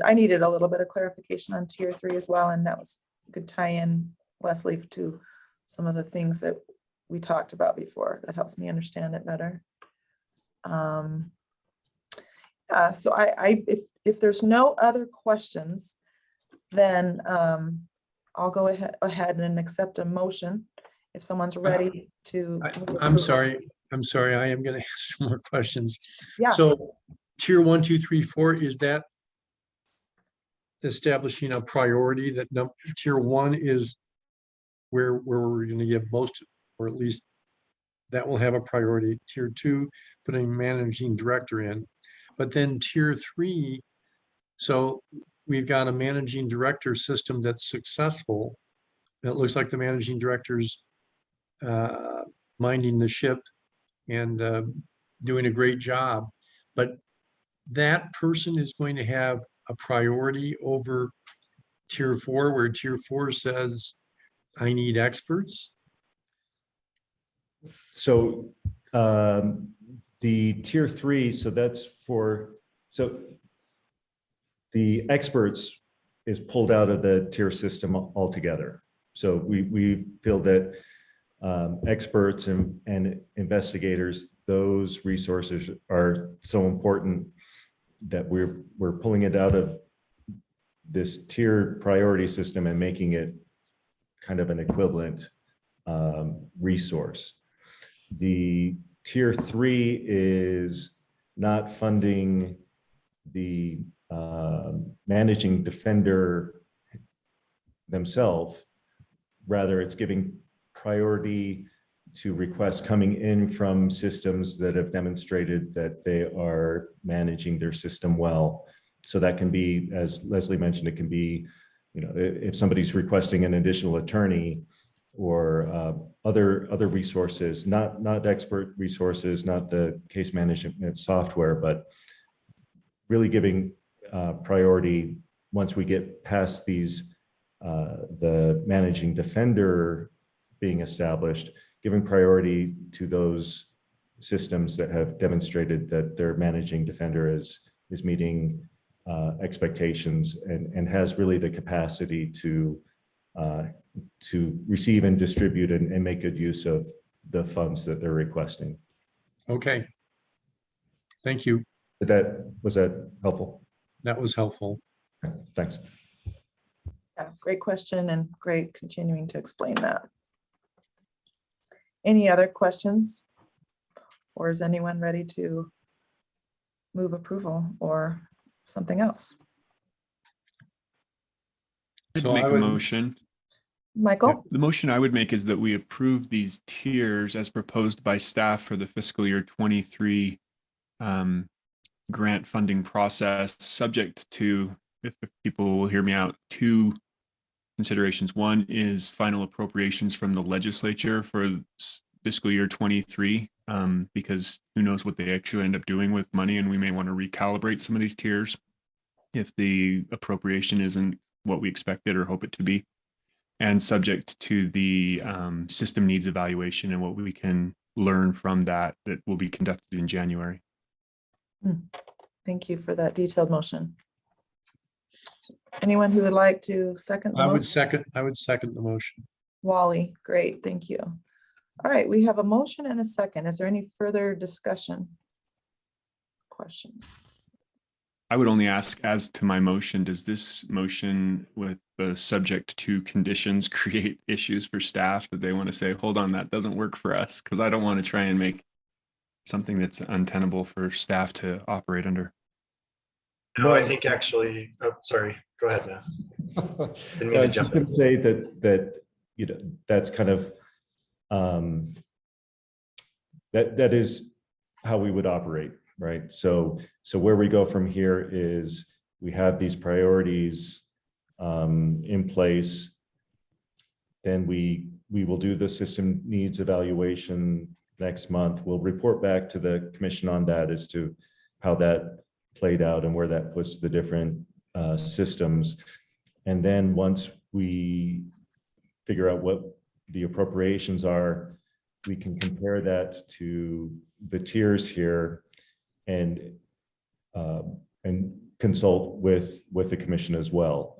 I needed a little bit of clarification on tier 3 as well, and that was a good tie-in, Leslie, to some of the things that we talked about before. That helps me understand it better. So if there's no other questions, then I'll go ahead and accept a motion if someone's ready to. I'm sorry. I am going to ask some more questions. Yeah. So tier 1, 2, 3, 4, is that establishing a priority that tier 1 is where we're going to give most, or at least that will have a priority. Tier 2, putting managing director in, but then tier 3. So we've got a managing director system that's successful. It looks like the managing director's minding the ship and doing a great job, but that person is going to have a priority over tier 4, where tier 4 says, I need experts. So the tier 3, so that's so the experts is pulled out of the tier system altogether. So we feel that experts and investigators, those resources are so important that we're pulling it out of this tiered priority system and making it kind of an equivalent resource. The tier 3 is not funding the managing defender themselves. Rather, it's giving priority to requests coming in from systems that have demonstrated that they are managing their system well. So that can be, as Leslie mentioned, it can be, if somebody's requesting an additional attorney, or other resources, not expert resources, not the case management software, but really giving priority once we get past these, the managing defender being established, giving priority to those systems that have demonstrated that their managing defender is meeting expectations and has really the capacity to receive and distribute and make good use of the funds that they're requesting. Okay. Thank you. Was that helpful? That was helpful. Thanks. Yeah, great question and great continuing to explain that. Any other questions? Or is anyone ready to move approval or something else? I'd So make I a would- motion. Michael? The motion I would make is that we approve these tiers as proposed by staff for the fiscal year 23 grant funding process, subject to, if people will hear me out, two considerations. One is final appropriations from the legislature for fiscal year 23, because who knows what they actually end up doing with money, and we may want to recalibrate some of these tiers if the appropriation isn't what we expected or hope it to be, and subject to the system needs evaluation and what we can learn from that will be conducted in January. Thank you for that detailed motion. Anyone who would like to second? The I would motion? second the motion. Wally, great, thank you. All right, we have a motion and a second. Is there any further discussion? Questions? I would only ask, as to my motion, does this motion with the subject to conditions create issues for staff that they want to say, hold on, that doesn't work for us? Because I don't want to try and make something that's untenable for staff to operate under. No, I think actually, oh, sorry, go ahead, Matt. Didn't mean I to was just jump going in. to say that you know, that's kind of that is how we would operate, right? So where we go from here is we have these priorities in place. Then we will do the system needs evaluation next month. We'll report back to the commission on that as to how that played out and where that puts the different systems. And then once we figure out what the appropriations are, we can compare that to the tiers here and consult with the commission as well.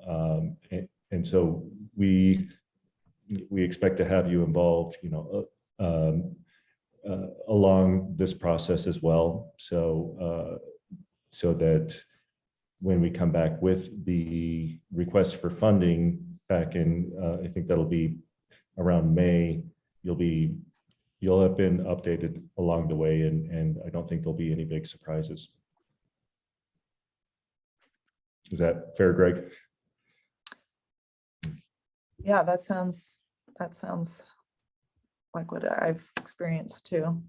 And so we expect to have you involved, you know, along this process as well. So that when we come back with the request for funding back in, I think that'll be around May, you'll have been updated along the way, and I don't think there'll be any big surprises. Is that fair, Greg? Yeah, that sounds like what I've experienced too.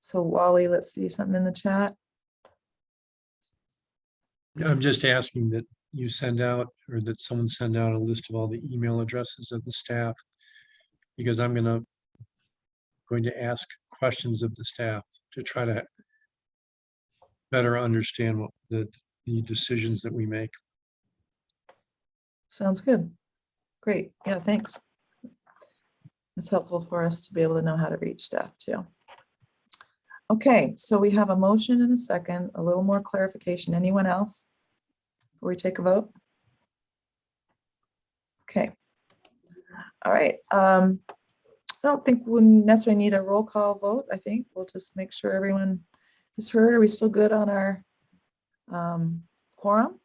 So Wally, let's see something in the chat. I'm just asking that you send out, or that someone send out a list of all the email addresses of the staff, because I'm going to ask questions of the staff to try to better understand what the decisions that we make. Sounds good. Great. Yeah, thanks. It's helpful for us to be able to know how to reach staff too. Okay, so we have a motion and a second, a little more clarification. Anyone else before we take a vote? Okay. All right. I don't think we necessarily need a roll call vote. I think we'll just make sure everyone is heard. Are we still good on our quorum?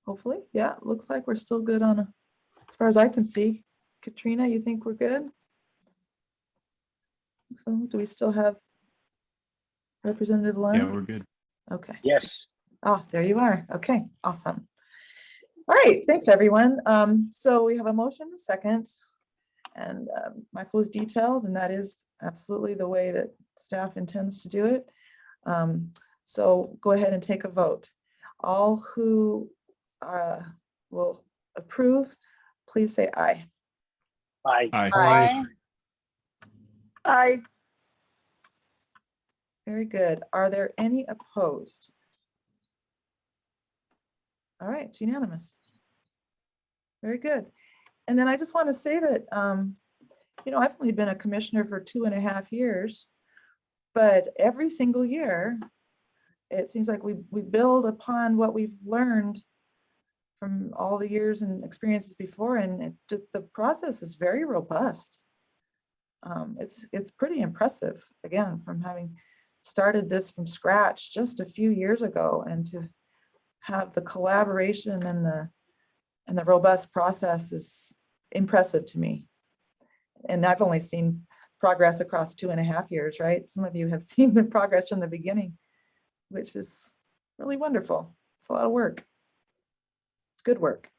Hopefully, yeah, it looks like we're still good on, as far as I can see. Katrina, you think we're good? So do we still have Representative Lund? Yeah, we're good. Okay. Yes. Oh, there you are. Okay, awesome. All right, thanks, everyone. So we have a motion, a second, and Michael is detailed, and that is absolutely the way that staff intends to do it. So go ahead and take a vote. All who will approve, please say aye. Aye. Aye. Aye. Very good. Are there any opposed? All right, it's unanimous. Very good. And then I just want to say that, I've only been a commissioner for 2.5 years, but every single year, it seems like we build upon what we've learned from all the years and experiences before, and the process is very robust. It's pretty impressive, again, from having started this from scratch just a few years ago, and to have the collaboration and the robust process is impressive to me. And I've only seen progress across 2.5 years, right? Some of you have seen the progress from the beginning, which is really wonderful. It's a lot of work. It's good work.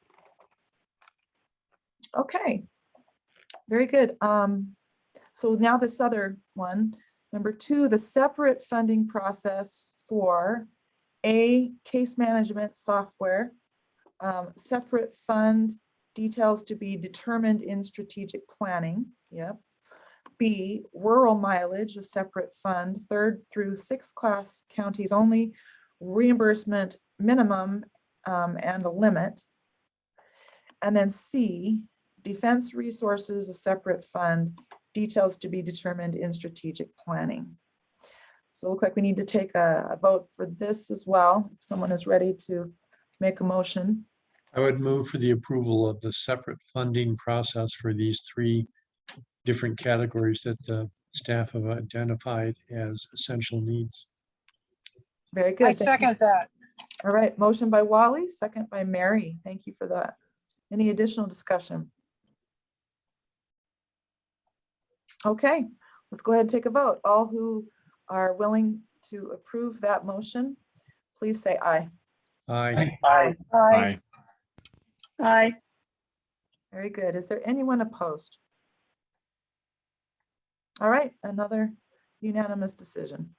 Okay, very good. So now this other one, number 2, the separate funding process for A, case management software, separate fund details to be determined in strategic planning. Yep. B, rural mileage, a separate fund, 3rd through 6th class counties only, reimbursement minimum and a limit. And then C, defense resources, a separate fund, details to be determined in strategic planning. So it looks like we need to take a vote for this as well. If someone is ready to make a motion. I would move for the approval of the separate funding process for these 3 different categories that the staff have identified as essential needs. Very good. I Thank you. second that. All right, motion by Wally, second by Mary. Thank you for that. Any additional discussion? Okay, let's go ahead and take a vote. All who are willing to approve that motion, please say aye. Aye. Aye. Aye. Aye. Very good. Is there anyone opposed? All right, another unanimous decision.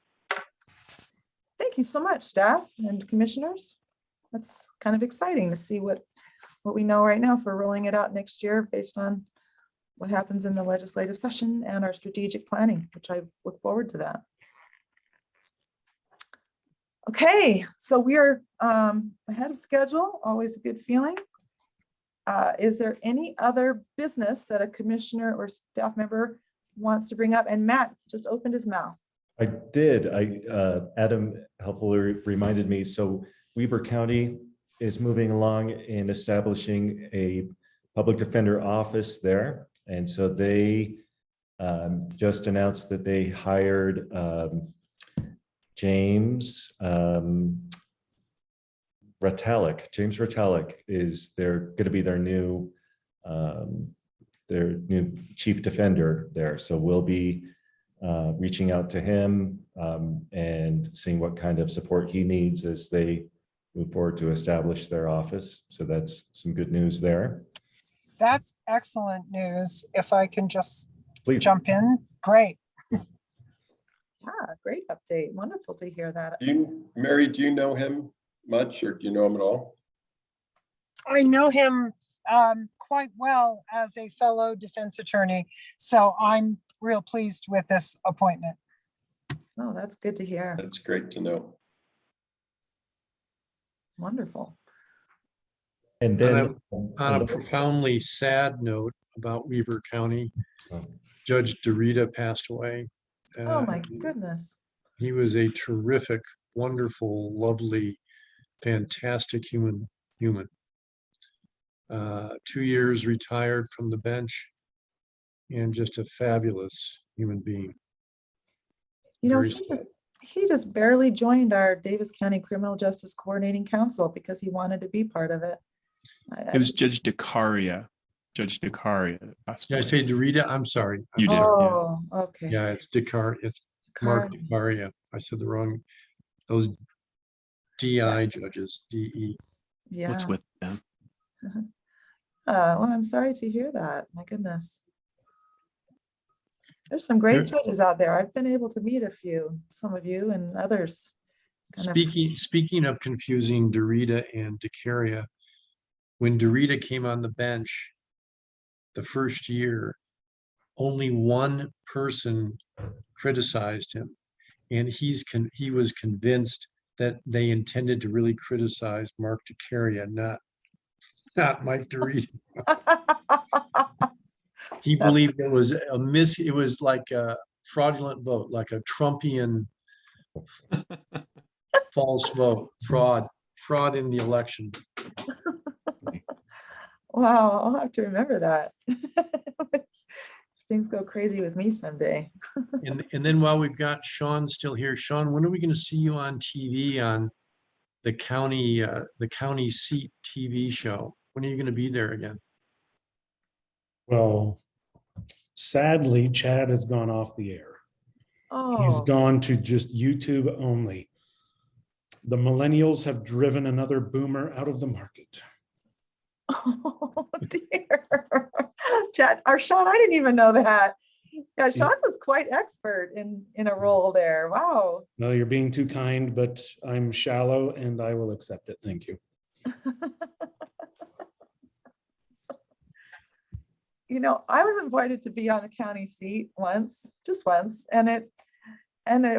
Thank you so much, staff and commissioners. That's kind of exciting to see what we know right now for rolling it out next year based on what happens in the legislative session and our strategic planning, which I look forward to that. Okay, so we are ahead of schedule, always a good feeling. Is there any other business that a commissioner or staff member wants to bring up? And Matt just opened his mouth. I did. Adam helpfully reminded me. So Weber County is moving along in establishing a public defender office there. And so they just announced that they hired James Retallick. James Retallick is going to be their new chief defender there. So we'll be reaching out to him and seeing what kind of support he needs as they move forward to establish their office. So that's some good news there. That's excellent news. If I can just Please jump in, great. Yeah, great update. Wonderful to hear that. Mary, do you know him much, or do you know him at all? I know him quite well as a fellow defense attorney, so I'm real pleased with this appointment. Oh, that's good to hear. That's great to know. Wonderful. And then On a profoundly sad note about Weber County, Judge Dorita passed away. Oh my goodness. He was a terrific, wonderful, lovely, fantastic human. 2 years retired from the bench, and just a fabulous human being. You know, Very he just barely joined our Davis County Criminal Justice Coordinating Council because he wanted to be part of it. It was Judge DeCaria. Judge DeCaria. Did I say Dorita? I'm sorry. You did. Oh, okay. Yeah, it's it's Mark DeCaria. I said the wrong, those DI judges, DE. Yeah. What's with them? Well, I'm sorry to hear that. My goodness. There's some great judges out there. I've been able to meet a few, some of you and others. Speaking of confusing Dorita and DeCaria, when Dorita came on the bench, the first year, only one person criticized him. And he was convinced that they intended to really criticize Mark DeCaria, not Mike DeRita. He believed it was it was like a fraudulent vote, like a Trumpian false vote, fraud in the election. Wow, I'll have to remember that. Things go crazy with me someday. And then while we've got Sean still here, Sean, when are we going to see you on TV on the county seat TV show? When are you going to be there again? Well, sadly, Chad has gone off the air. He's Oh, gone to just YouTube only. The millennials have driven another boomer out of the market. oh dear. Chad, or Sean, I didn't even know that. Yeah, Sean was quite expert in a role there. Wow. No, you're being too kind, but I'm shallow and I will accept it. Thank you. You know, I was invited to be on the county seat once, just once, and it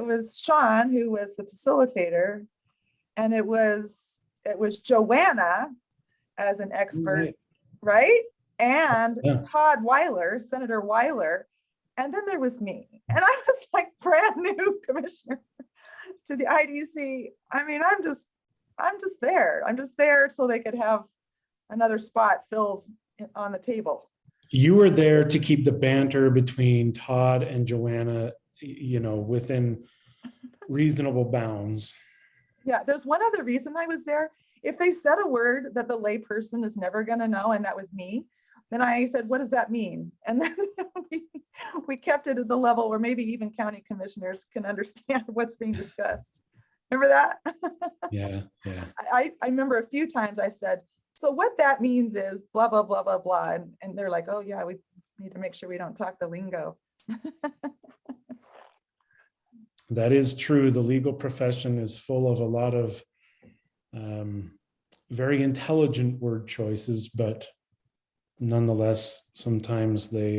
was Sean who was the facilitator, and it was Joanna as an expert, right? And Yeah. Todd Weiler, Senator Weiler, and then there was me, and I was like brand new commissioner to the IDC. I mean, I'm just there. I'm just there so they could have another spot filled on the table. You were there to keep the banter between Todd and Joanna, within reasonable bounds. Yeah, there's one other reason I was there. If they said a word that the lay person is never going to know, and that was me, then I said, what does that mean? And then we kept it at the level where maybe even county commissioners can understand what's being discussed. Remember that? Yeah. I remember a few times I said, so what that means is blah, blah, blah, blah, blah. And they're like, oh yeah, we need to make sure we don't talk the lingo. That is true. The legal profession is full of a lot of very intelligent word choices, but nonetheless, sometimes they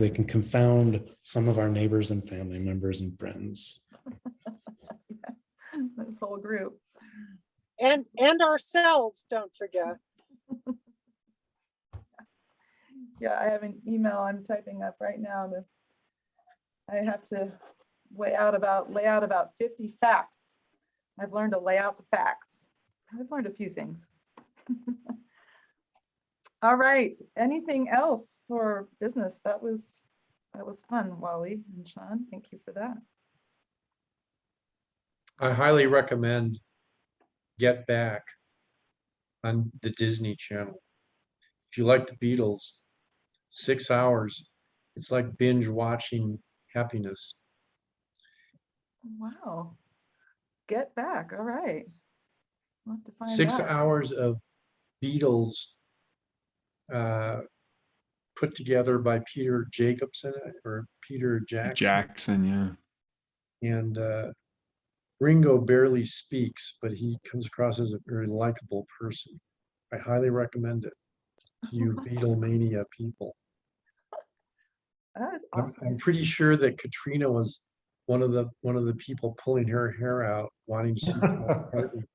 can confound some of our neighbors and family members and friends. This whole group. And ourselves, don't forget. Yeah, I have an email I'm typing up right now. I have to lay out about 50 facts. I've learned to lay out the facts. I've learned a few things. All right, anything else for business? That was fun, Wally and Sean. Thank you for that. I highly recommend Get Back on the Disney Channel. If you like the Beatles, 6 hours. It's like binge watching happiness. Wow. Get Back. All right. We'll have to find 6 out. hours of Beatles put together by Peter Jacobson or Peter Jackson. And Ringo barely speaks, but he comes across as a very likable person. I highly recommend it to you Beatlemania people. That is awesome. I'm pretty sure that Katrina was one of the people pulling her hair out, wanting to see Paul McCartney.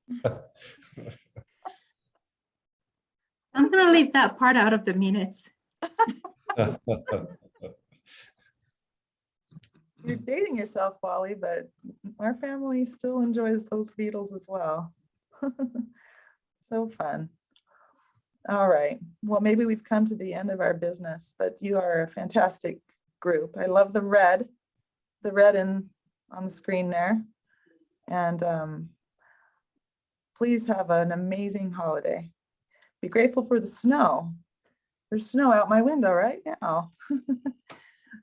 I'm going to leave that part out of the minutes. You're dating yourself, Wally, but our family still enjoys those Beatles as well. So fun. All right. Well, maybe we've come to the end of our business, but you are a fantastic group. I love the red on the screen there. And please have an amazing holiday. Be grateful for the snow. There's snow out my window right now.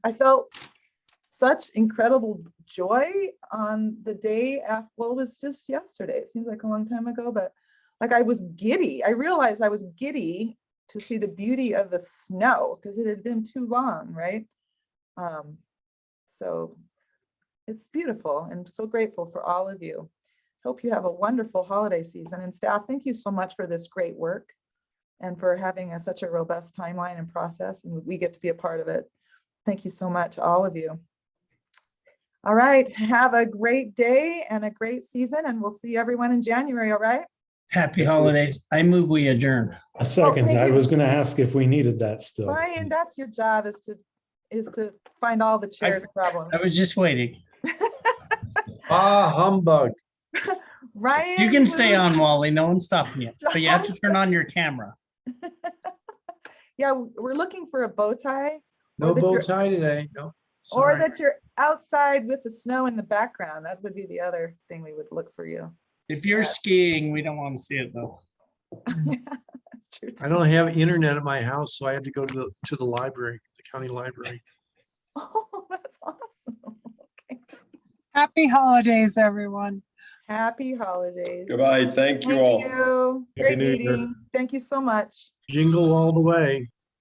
I felt such incredible joy on the day after, well, it was just yesterday. It seems like a long time ago, but like I was giddy. I realized I was giddy to see the beauty of the snow because it had been too long, right? So it's beautiful and so grateful for all of you. Hope you have a wonderful holiday season. And staff, thank you so much for this great work. and for having such a robust timeline and process, and we get to be a part of it. Thank you so much, all of you. All right, have a great day and a great season, and we'll see everyone in January, all right? Happy holidays. I move we adjourn. A second, thank I you. was gonna ask if we needed that still. Ryan, that's your job, is to find all the chairs problems. I was just waiting. Ah, humbug. Ryan. You can stay on, Wally. No one's stopping you, but you have to turn on your camera. Yeah, we're looking for a bow tie. No or that bow you're- tie today, no. Or Sorry. that you're outside with the snow in the background. That would be the other thing we would look for you. If you're skiing, we don't want to see it though. That's true. I don't have internet at my house, so I had to go to the library, the county library. Oh, that's awesome. Okay. Happy holidays, everyone. Happy holidays. Goodbye. Thank you all. Thank you. Happy Great New Year. meeting. Thank you so much. Jingle all the way.